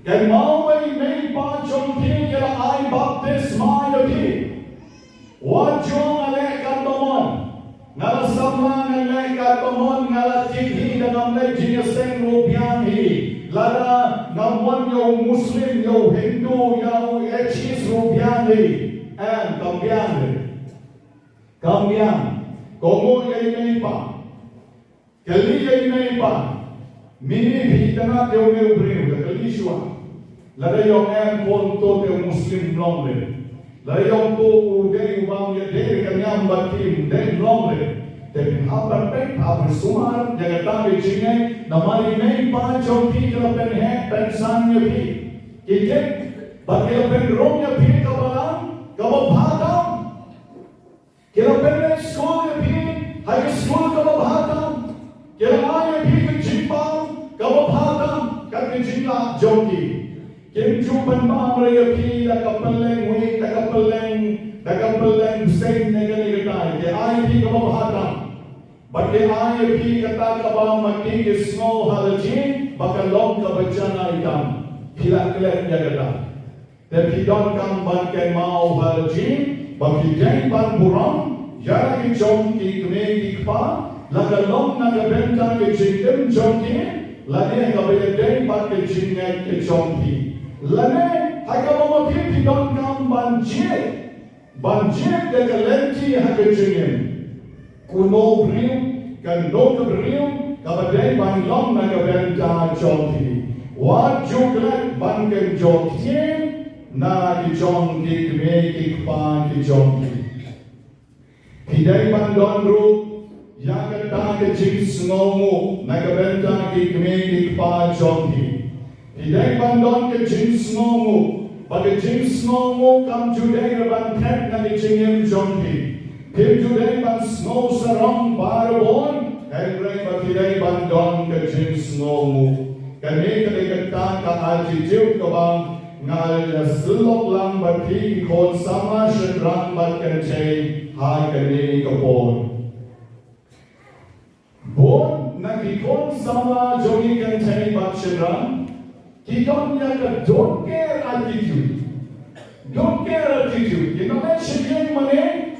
Kay mau may pa jong ki kala ay baptisma yoki. Wajong alekan tomon. Ngala samla ngalekan tomon ngala tighi dalam lay jinyaseng rupiang hi. Lara namun yung Muslim, yung Hindu, yung Echis rupiang hi. And kambiang hi. Kambiang. Komo yay may pa. Kali yay may pa. Mini bhitana teo me ubriyo. Kali shwa. Lara yung en ponto teo Muslim lomre. Layong po uday ubang yadiri kanyang batim den lomre. Tapi habar pen habar sumar jaga tabi cingay na marinay pa jong ki kala pen he pensan niya pi. Kikit bakila pen rom niya pi kabalang kababhatam. Kila pen na school niya pi high school kababhatam. Kila niya pi kajimpang kababhatam kakijingla jong ki. Kim jupan ba mereka pi nakapeleng wik nakapeleng sen negani kita ke ai pi kababhatam bagi ai pi kata kabang makin ke snow halajin bakalong kabajana itam pila kelen jagata tapi don kam ban ke mau halajin bagi jeng ban buram jara ki jong ki kne ki pa lakalong nakabenta ke jingem jong ki lane kabaya jeng ban ke jingai ke jong ki lane hakabama pi don kam banjir de kalenti hakajingem kuno brio kan no brio kabadai banlong na kabenta jongti wa juglat banken jongti na ki jong ki me ki pa ki jongti pidai bandon ru ya kata ke jing sngomu na kabenta ki me ki pa jongti pidai bandon ke jing sngomu bagi jing snow kam judai ban thep na ni jingem jongti pim judai ban snow sarong barabon kairai bakidai ban don ke jing snow kani kani kata ka attitude ka bang ngal slok lang bati kon sama shrang bat kan chei ha kani ka bon na ki kon sama jogi kan chei bat shrang Don't care attitude. Don't care attitude. You know that shaking money?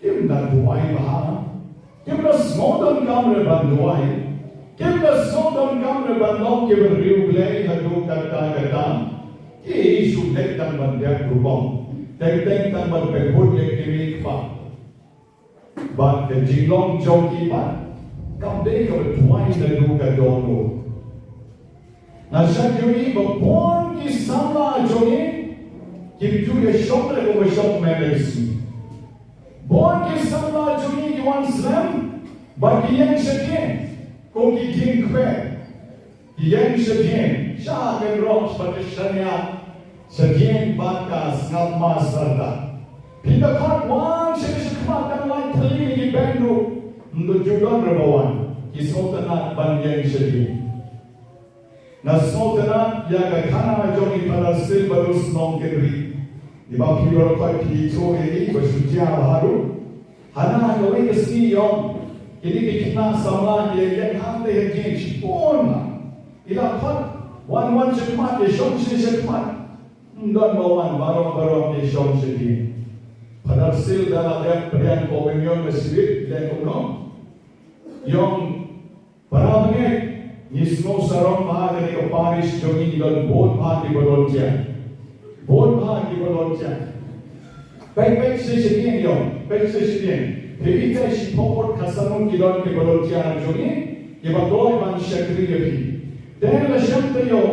Give that duai baha. Give the snow don't come reban duai. Give the snow don't come reban long give a real play hadu kata. He should take them but their rubong. Take them but they put their gimmick pa. But the jilong joki pa. Come they go duai the duka dono. Nasa juri bapon ki Samla juri kim juri shopre ko shop medicine. Bon ki Samla juri ki wan slam bagi yang sedih ko ki king kwe yang sedih sha kan rox patishanya sedih bakas ngapma sarda. Pita khat wan shikma kan lai thali ki bendu ndo judon rawan ki sotana ban yang sedih. Nasnotanan yaga kana jongi panasil barus nong kedri. Di bawah hibur kau picu ini bersucia baru. Hana kau kesini yom. Ini kita sama yang hande yang jenis pun. Ila kau wan cepat yesom cepat. Don bawan baru yesom sedih. Panasil dalam yang komunion masjid yang umum. Yom para pengen. Nismo sarong mahal ke Paris jongi don bon mahal di Bologna. Bon mahal di Bologna. Baik sesini yo, baik sesini. Kita si popor kasanun kidon ke Bologna jongi, kita doi man syakri yapi. Dan la syakri yo,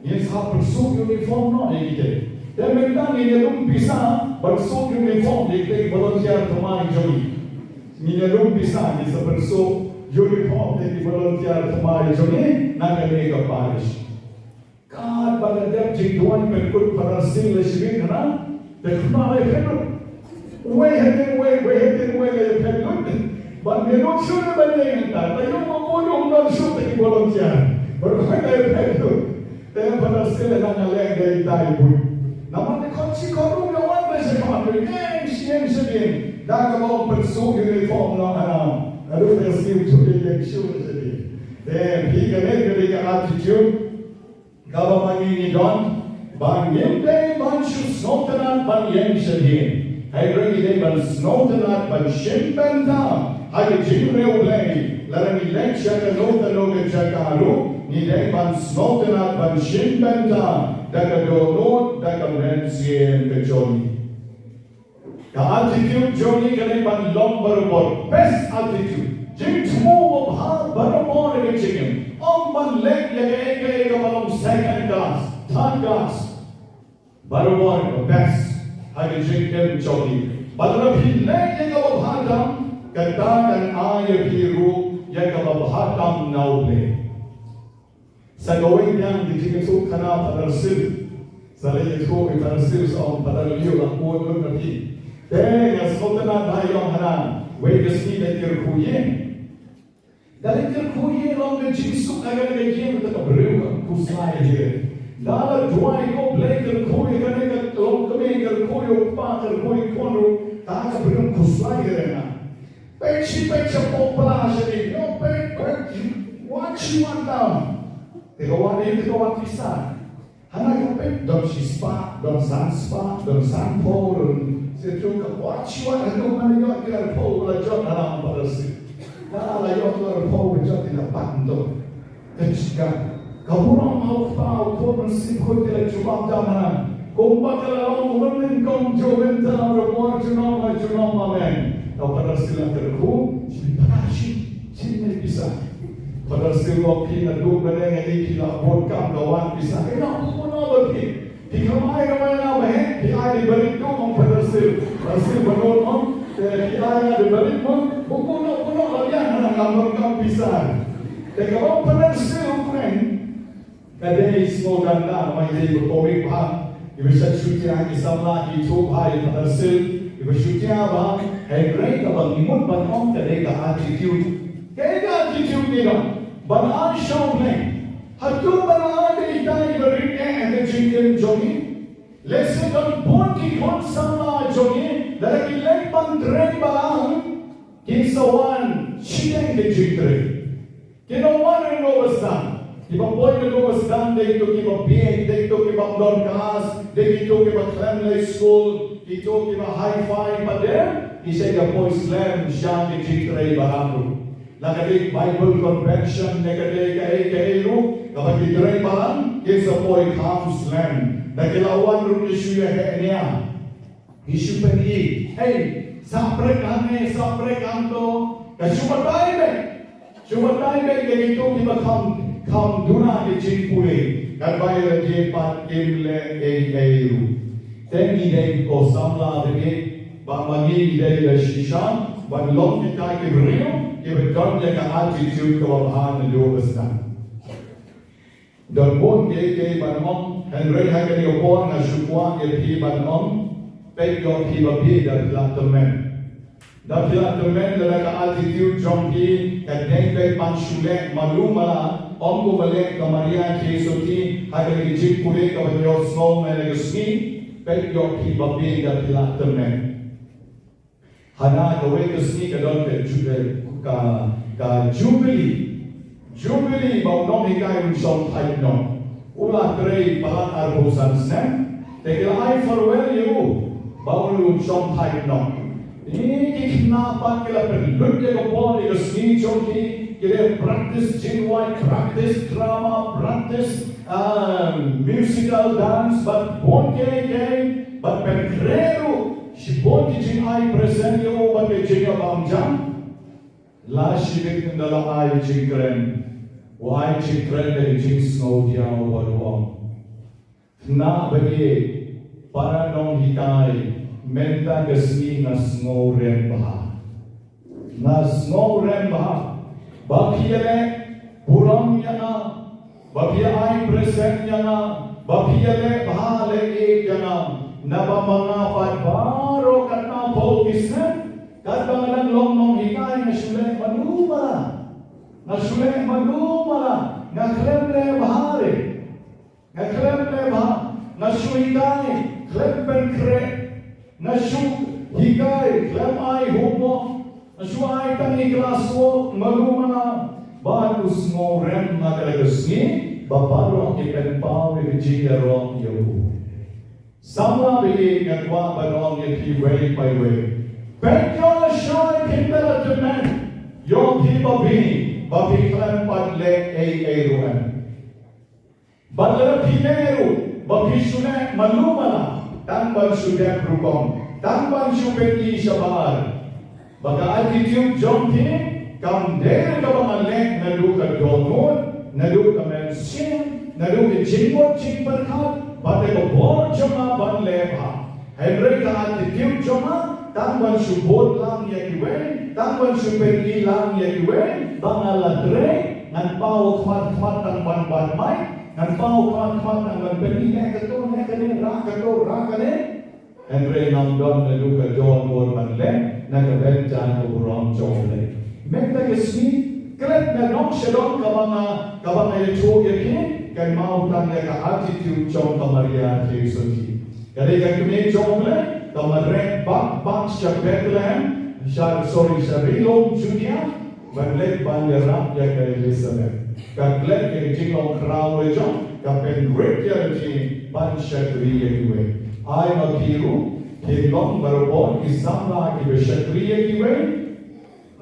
yang sah bersuk uniform no ekite. Dan mereka ni lum bisa bersuk uniform ekite Bologna temai jongi. Ni lum bisa ni bersuk uniform yang divolunteer kemarin jadi nak mereka Paris. Kad pada dia jituan berikut pada sila sini kerana teknologi itu, way le peluk. Banyak sudah banyak entah. Tapi orang non sudah divolunteer. Berbagai peluk. Tapi pada sila nak leng dari Thai pun. Namun kunci korun lawan bersama. Yang sedih. Dah kalau bersuk uniform lawan. Lalu tersiu curi leksu jadi. He ketika attitude, kalau begini don, bangin deh, bansu snoteran bangin sedih. Hai lagi deh ban snoteran ban shimpen tam. Hai jingre ulai, lalu leksu ke noten jaga alu, ni deh ban snoteran ban shimpen tam. Daga donut, daga mensien kejoni. Attitude Johnny kene ban long barobor best attitude jing semua bahar barobor ke jingem ban leg lege balong second class third class barobor best hage jingem Johnny balong phi leg bahar dam kata dan air biru bahar dam naule sagawin yang dijingem kana padarsil salai itu padarsil so padarliu lakon berarti Dengan sultanat dayong hanan, wegas ni dari kerkuyen. Dari kerkuyen long ke jingsuk agar kerkuyen tetap beruang kusai dia. Dalam dua ekor blek kerkuyen kerana long kami kerkuyen pak kerkuyen kono tak beruang kusai dia. Peci popula jadi, no what you want down. Tekawan pisah. Hanak kapit don sispa, don sanspa, don sanpo. Sejuka wachiwan hadu maniyot kira po la jot alam parasi. La yot la po jot ila pando. Kechika. Kaburang mau pau ko mansip ko kira chubam jamana. Kumpa kala long ulen kom joven ta report junong amen. Tau parasi la terku, si panashi, si ne bisa. Parasi lo pina do bene ngi kila bon kam gawan bisa. Ina ko no bagi. Di kamai na bahe, di ai balik ko ang Brasil banon mo, di ai na balik mo, bukuno lagyan na ngamon kang pisan. Teka mo Brasil friend, kadai smo ganda may di ko pa, ibisa syuting Samla YouTube ay Brasil, ibisa ba, ay great abang imon banon kadai ka attitude. Kaya attitude nila, banan show play. Hatu banan itay berike and jingem jogi. Lesson on Ponti Khun Samla Jongi, that I let Bandre Balang, Kinsawan, Chiteng de Jitre. Kino one and overstand. If a boy will overstand, they took him a BA, they took him a non class, they took him a family school, he took him a high five, but then he said a boy slam, Shan de Jitre Balangu. Nakadik Bible convention, Nakadik Ekaelu, kapag Jitre Balang, is a boy calm slam. Nakilawan rin isu ya kaya isu pergi, hey, sampai kanto, cuma tayo ganito kita kam duna di cipule, kan bayar di pat kimle eiru. Tengi dei ko Samla dei bangi dei la shisha, ban long kita kibrio, kibron ya attitude ko bahan do bestan. Dan pun ke banom Henry hakan yo pon na syukwa ke pi banom pe yo pi ba pi dar lantamen Da pila temen da ka attitude jong ki ka deng deng pan shule malu mala om ko bale ka Maria Jesu ti ha ka jip pule ka yo snow me le ski pet yo ki babi da pila temen. Hana ka we ka ski ka don ka Jubilee ba nom hikai un som thai no. Ula trei palat arbosan snem. Te I farewell you. Ba un som thai no. Ini kenapa kita perlu ke bawah ke sini joki kita practice jinwai, practice drama, practice musical dance, but bon ke but pencreru si bon ki jinai present yo but ke jinga bamjam la shibik ndala ai jingren wai jingren de jing snow dia walwam na bagi para nong hikai menta kesini na snow rem bah bakiale buram yana bakiai present yana bakiale bahale ek yana naba mga patbaro katna pokisne katbangan long hikai na shule manumala na klemle bahare na shuitai klempen kre Nashu hikai klem ai humo nashu ai tani klaswo malumana bagus ngorem nagalagasni baparo ipen pau ro yo Samla be ngwa banong yeti way by way Petro shoy kindala temen yo babi klem padle ruan Badala pineru babi shune malumana Tanpa sudah berubah, tanpa supeti sabar. Baka attitude jomti, kam der kabangan lek nadu ka dongon, nadu ka mensin, nadu ka jingwat jing berkat, pada ka bor joma ban lepa. Henry ka attitude joma, tanpa subot lang yakiwen, tanpa supeti lang yakiwen, bangala dre, ngan pau khmat ang ban mai. Ngan pau kwan ang magpili nekane rakane Henry nam don na duka John or manle nagabenta ko burom chole menta kesni klet na nok shalom kabanga yeto yake kan mau tang ya ka attitude chong ka Maria Jesu ti kare ka kme chomle kamare bak sa Bethlehem sa Rilom Judea manle bandera ya ka Elizabeth Kaklet ke jingong krau lejo, kapen rekya ji panshakriya kiwe. Ay makiru, kilong barobon ki Samla ki beshakriya kiwe.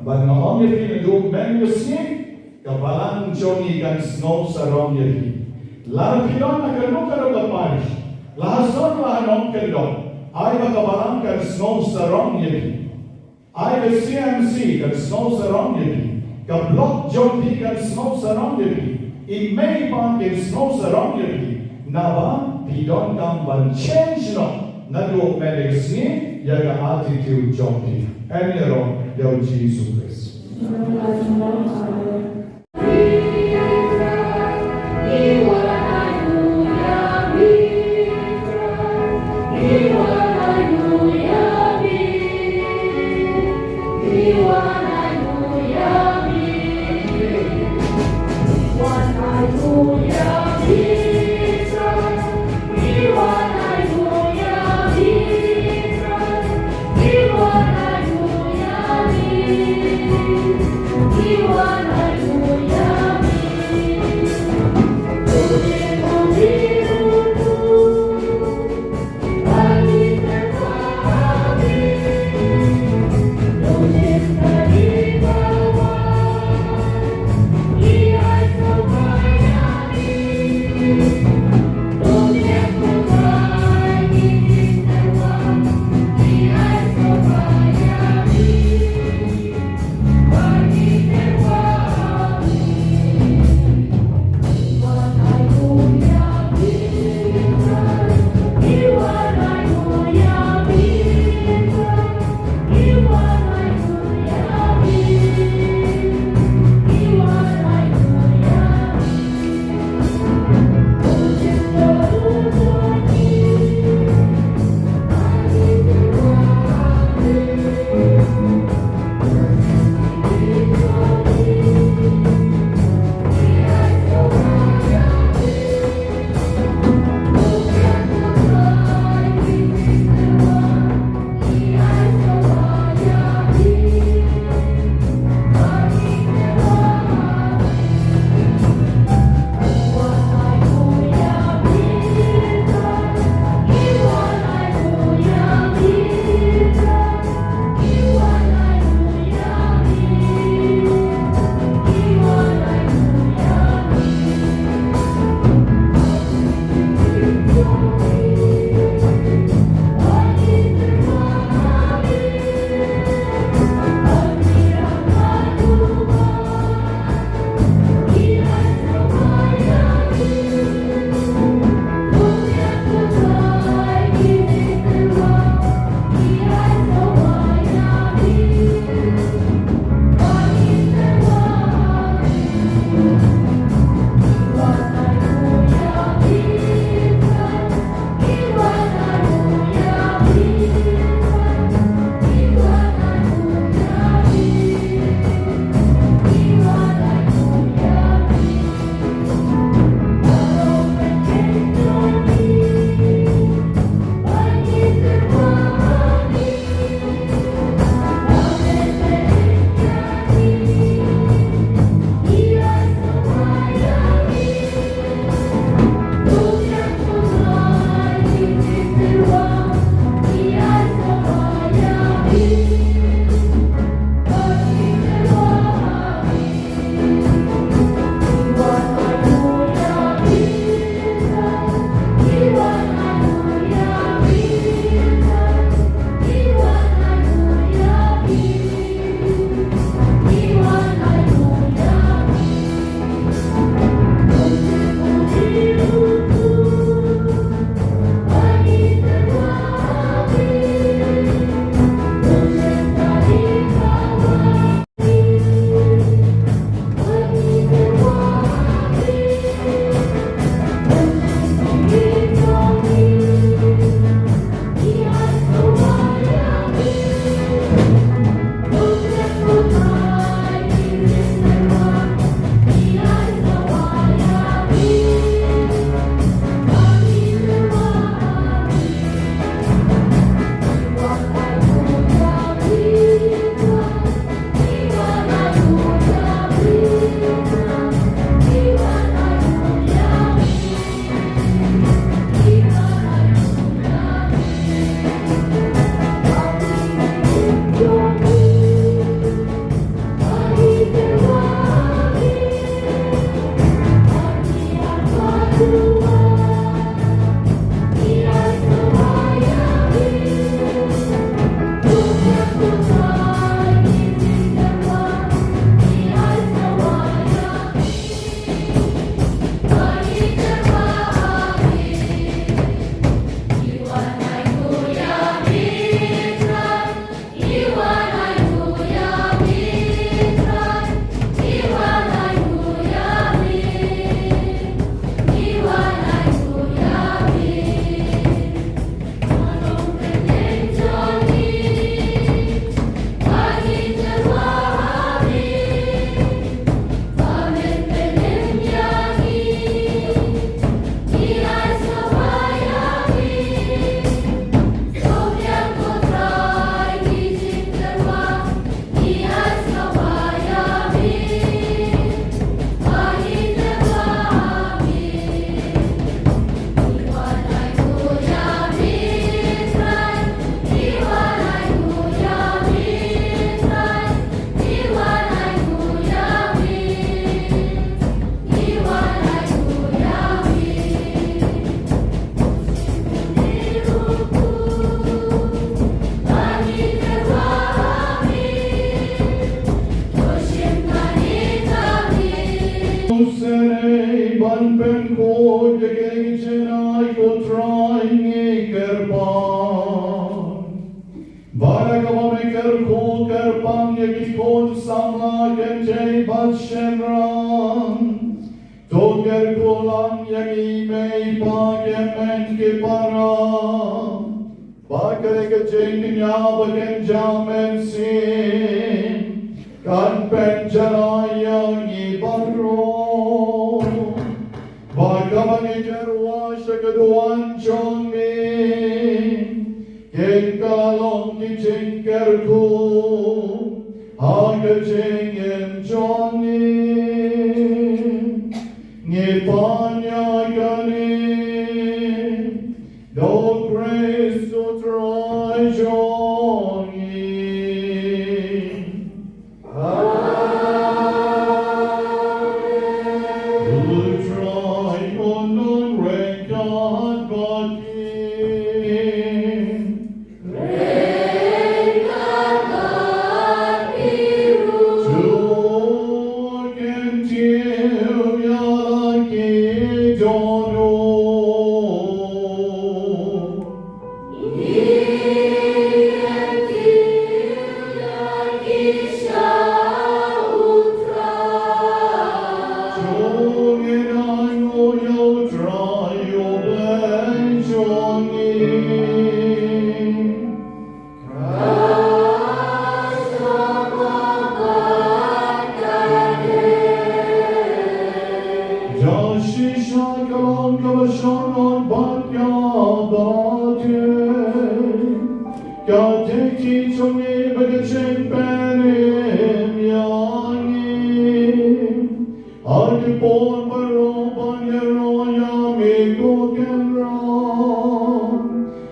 But na om yeti na do men yosni, kapalang jongi kan snow sarong yeti. Lar kilong na kanuka no kapanish. Lahason lahanom kilong. Ay makapalang kan snow sarong yeti. Ay the CMC kan snow sarong yeti. Ka block jonti kan snow sarong yeti. In many part kan snow sarong yeti. Naba pidon kam ban change no. Nadu menegsni yaga attitude jonti. Enero yaw Jesus Christ. You ban pen ko jege chenai ko try nge kerpan Baragama me kerko kerpan yegi kon samla genjay bat shenran To kerko lang yegi mei pa gemen ke param Bakare ke jengnya bagen jamen sin Kan pen jaraya ngi barro Bakama ngi jarwa shakaduan chongmi Ken kalong ki jengker ku Haga jengen chongmi Ngi panya gani Do grace to try journey. To try on record but to continue your key don't know.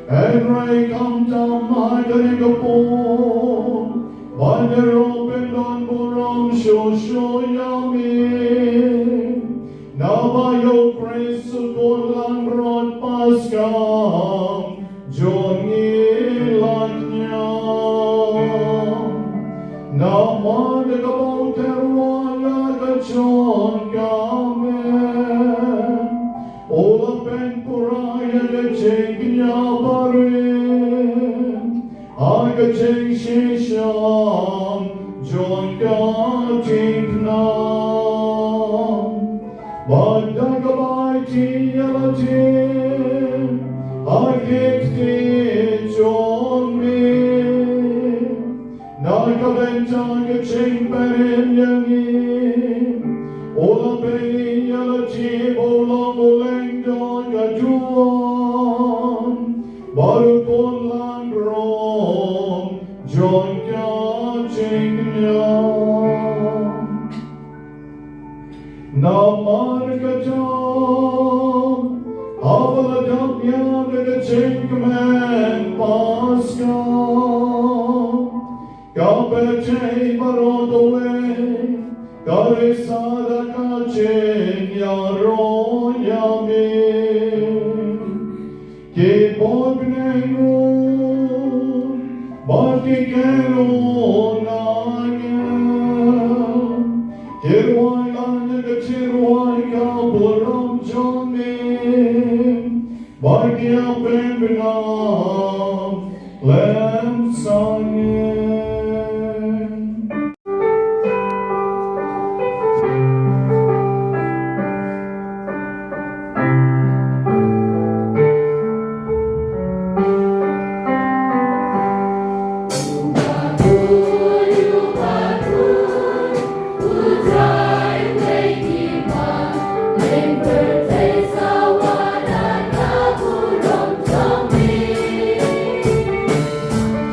And Ray come down my Garigapon, Bander open on Burom, show yummy. Now by your grace, so good land brought Pascam, Johnny Lanya. Now man the about Terwala, the John Gamen, all up and Puraya, the Cheknya Barin, Aga Chek Shisham, John Gatiknam, Badagabaiti Yalatim, Agikti John Me, Nagaventaga Chek Barin Yangim, Ola Beni Yalatim, Ola Bolengdon Gajuan, Barukon Langrom, John Gachingnyam. Namargatam, Avaladam Yaga Chinkman Pasca, Kapete Marotole, Karisada Kachin Yaro Yami, Kipognenu, Bakikenu Nanya, Kirwai Langa Chirwai Kapuram Johnny, Bakia Pembinam, Lam Sangin.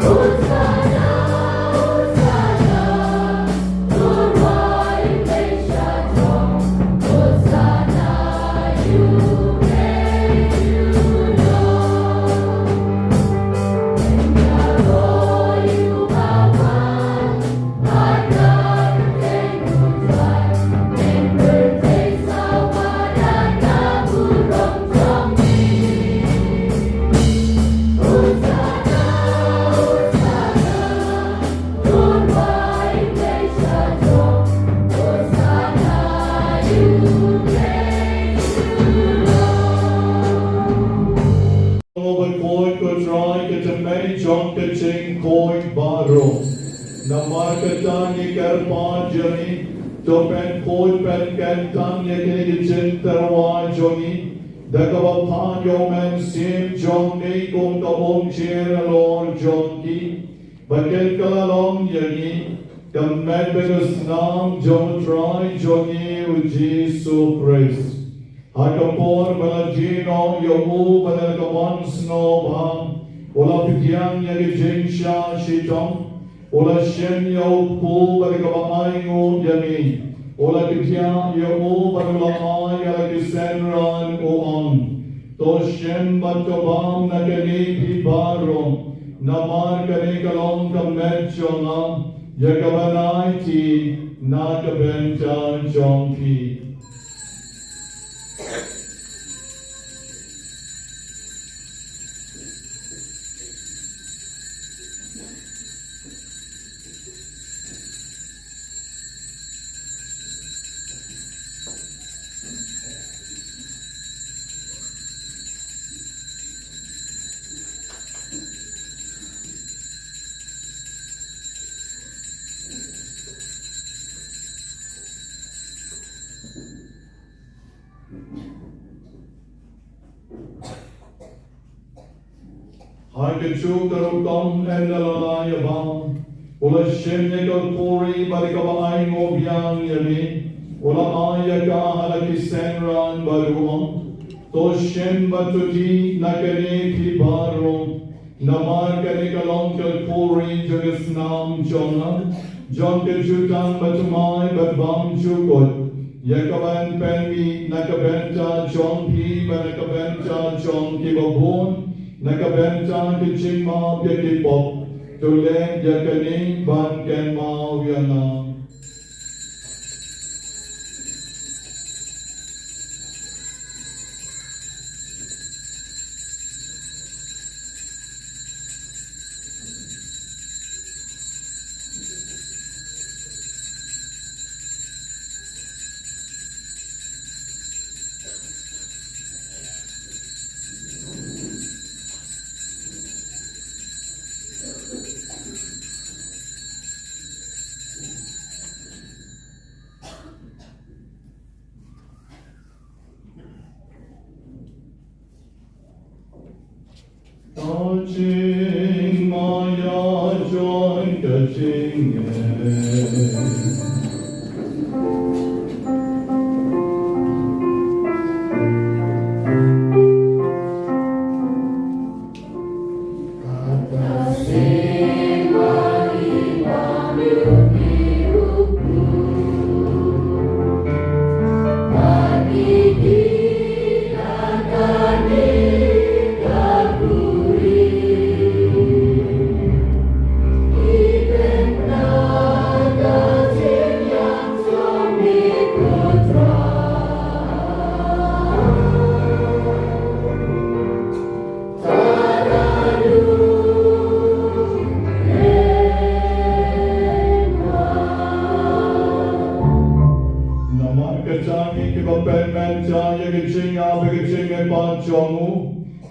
Burom, กระจายยิ่งกระปอนจนี้จงเป็นโคตรเป็นแกนตั้งยิ่งกินจินตรวาจนี้ดักบัพพานโยมนเสียมจงนี้กงตะบงเชียร์ลอจงกีบัดเกลกลองอย่างนี้กำแม่เป็นสนามจงทรายจงนี้อุจิสุคริสหากปอนบาลจีนองยมูบาลกวันสโนบังอุลาพิจยังยังจิงชาชิตองอุลาเชนยาปูบาลกวันไองูยันีอุลาพิจยังยมูบาลกวันไอยาลิเซนรันอุอังโตเชนบัตบามนักนีพิบารมนามาร์กนิกลองกัมเมจงอังยากบันไอทีนักเบนจานจงพี Haikichu karukam and lalayabam. Ula shemnekal puri barikabaay ngobyang yami. Ula ayaka halaki senran baruam. To shem batuti nakane kibarum. Namar kanikalongkal puri jagasnam jonam. Jonke jutang batumay badbam jukot. Yakaban penmi nakabenta jonpi banakabenta jonki babon. Nakabenta kichima pyakipop. Tulen yakani ban kenma vyana. Touching Maya joy touching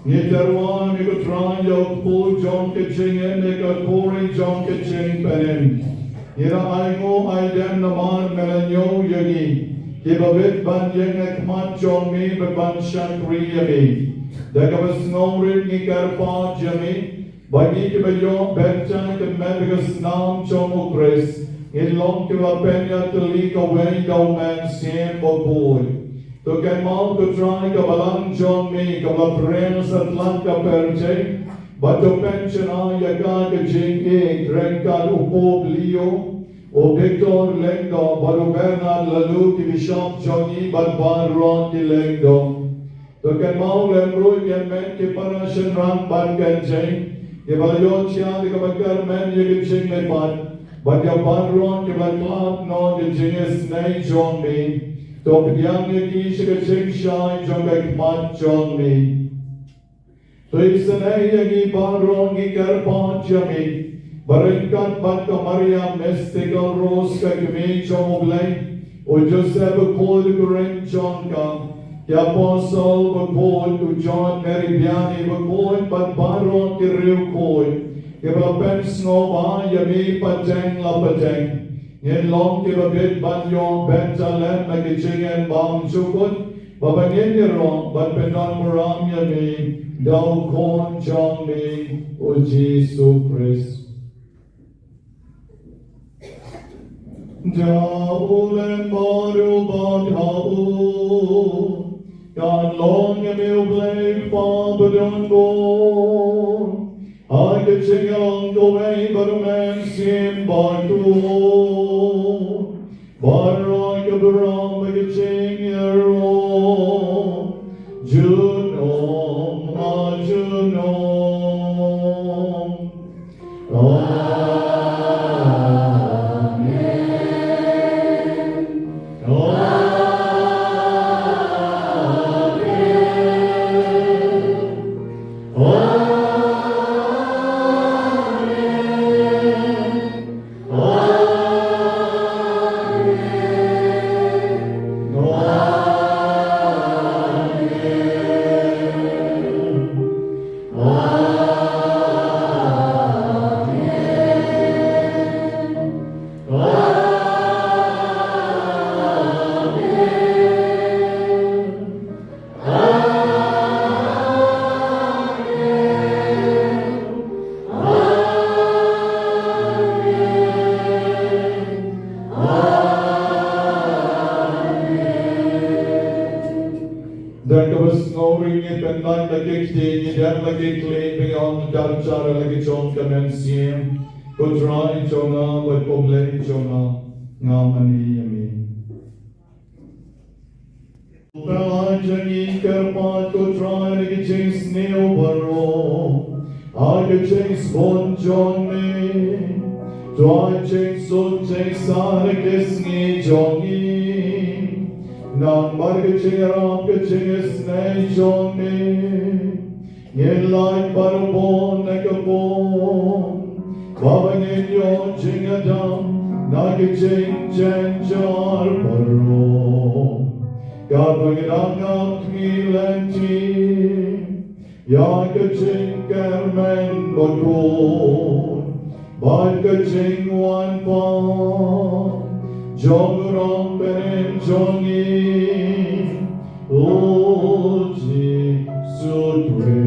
Niterwan iko try yo po jong kitching and iko pouring jong kitching penin. Ira ay mo ay dem naman melanyo yagi. Kibabit ban yang ekmat jong mi beban shakri yagi. Dagabas ngomrit ni karpa jami. Bagi kibayo bencha kemebigas nam jong ukris. Ilong kibapenya tuli kaway daw man sien boboy. To can mount to try kabalang John me kabapren sa tlang kaperche, but to pension yaga kajing renkan upo Leo, o Victor Lengdo, Baruberna Lalu ki Bishop Johnny, but Barron ki Lengdo. To can mount lemru can men ki parashan rang ban can jing, ki balayon siya di kabakar men yagin jing me pat, but ya Barron ki baklap no ki jing is nay John me. To piyang yaki shikaching shine jongak mat jong me. To isanay yagi baron gi karpan jami. Baringkat bat ka Maria mystical rose ka kimi jomoglay. O Joseph called Kuren John ka. Ki apostle called to John Mary Biani called but baron ki riu called. Give a pen snow yami pajeng la pajeng. Yen long give a bit ban yong ben talem like a ching and bam chukut. Babangin yerong but penon muram yami. Dao kon chong mi o Jesu Christ. Jaulem baru badhau. God long yami ublay fa badon go. I could sing along the way, but a man seemed by two. Barrock of the wrong, I could sing your own. Junom, Junom. Amen. Amen. Lagi chong kamen siem, kutrai chonga, but oblei chonga, ngamani yami. Pelajani kerpat kutrai lagi ching Sngi Burom, I ching bon John me, try ching sun ching sar kisngi jongi, nan marga ching ram ching snei John me. Yen like barabon nekabon, babangin yon ching adam, nagi ching chen jar paro. Gabangin angam kmilenti, yaga ching kermen bakhuid, baga ching wan pan, jong ram benin jongi, oji sudre.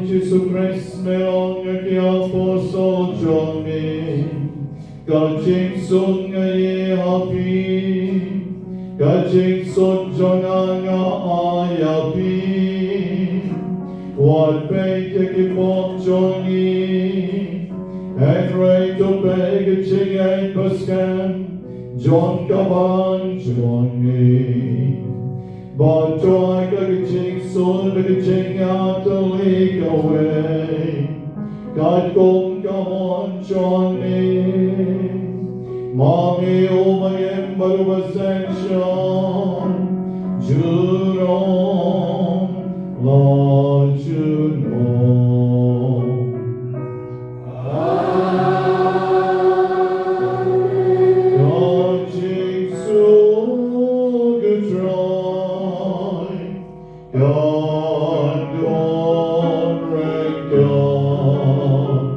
Jesus Christ, melong aki apostol Johnny, kajing sun ngayi happy, kajing sun Jonah nga ayapi, what bake ekipok Johnny, and right to beg a ching ay paskan, John kaban Johnny. But joy kagaching soul kagaching out to leak away. God kong come on Johnny. Mommy umayem barubasensyon. Jurom la Jurom. Kagaching soul kagaching. God, don't break God,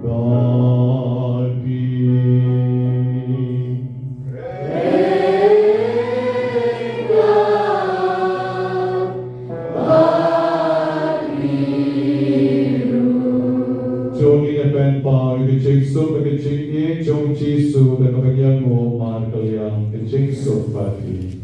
God be. Praise God, God be. Jogi na pen pa, kiching so, kiching ye, chong chi so, na kapagyang mo, mahal kalyang, kiching so, pati.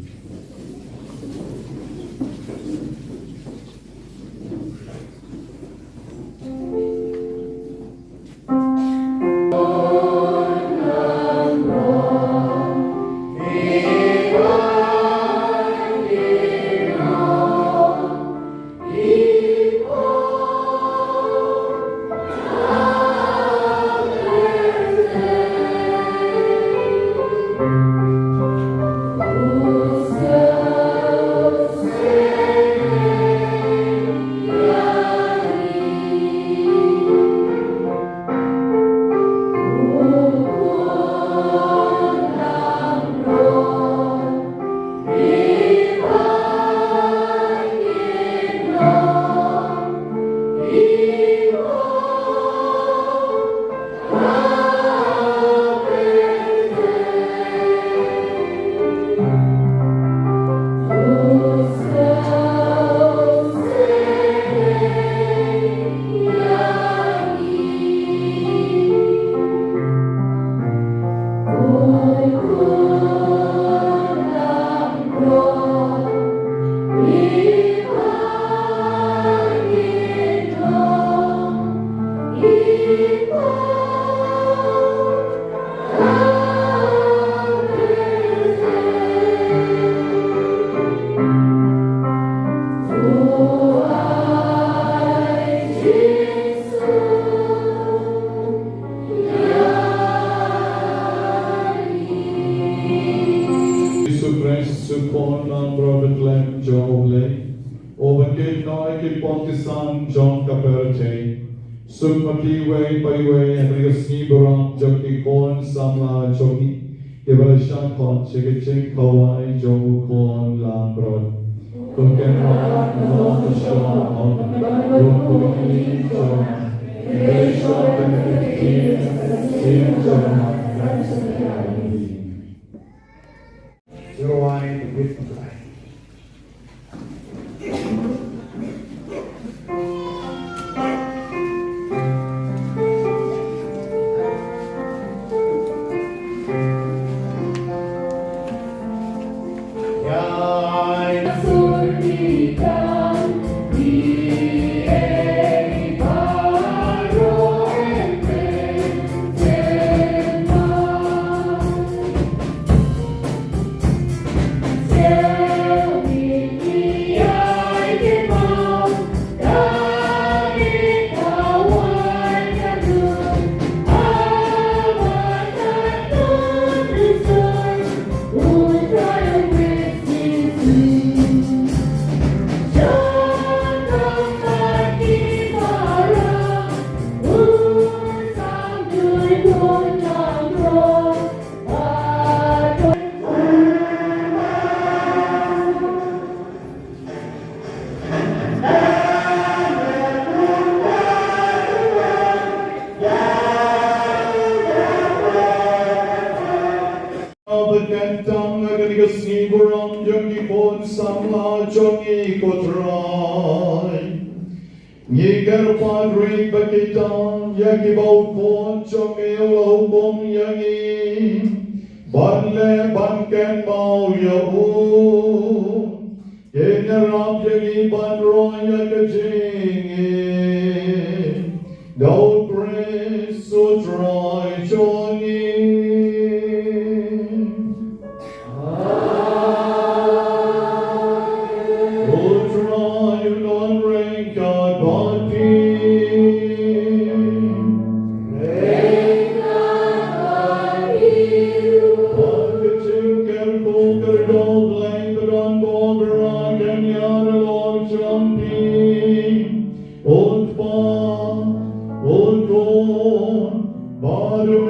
Kisan Jong Kaperte, Sukmati Way Paiway, and Sngi Burom, Joki Khun, Samla, Joki, Devotional Khun, Chikichik, Kawai, Jogu Khun, Lambrod, Kuken Ram, Lord Shalom, Rukuki, Jong, Sngi Burom, Joki Khun, Samla, Joki Kotrai. Ngigar Padre Bakitan, Yaki Bau Khun, Joki Lo Bom Yangi. Banle Banken Mau Yahu. Generap Yagi Banro Yakajingi. Dau Praise Sutrai Jongi. Baru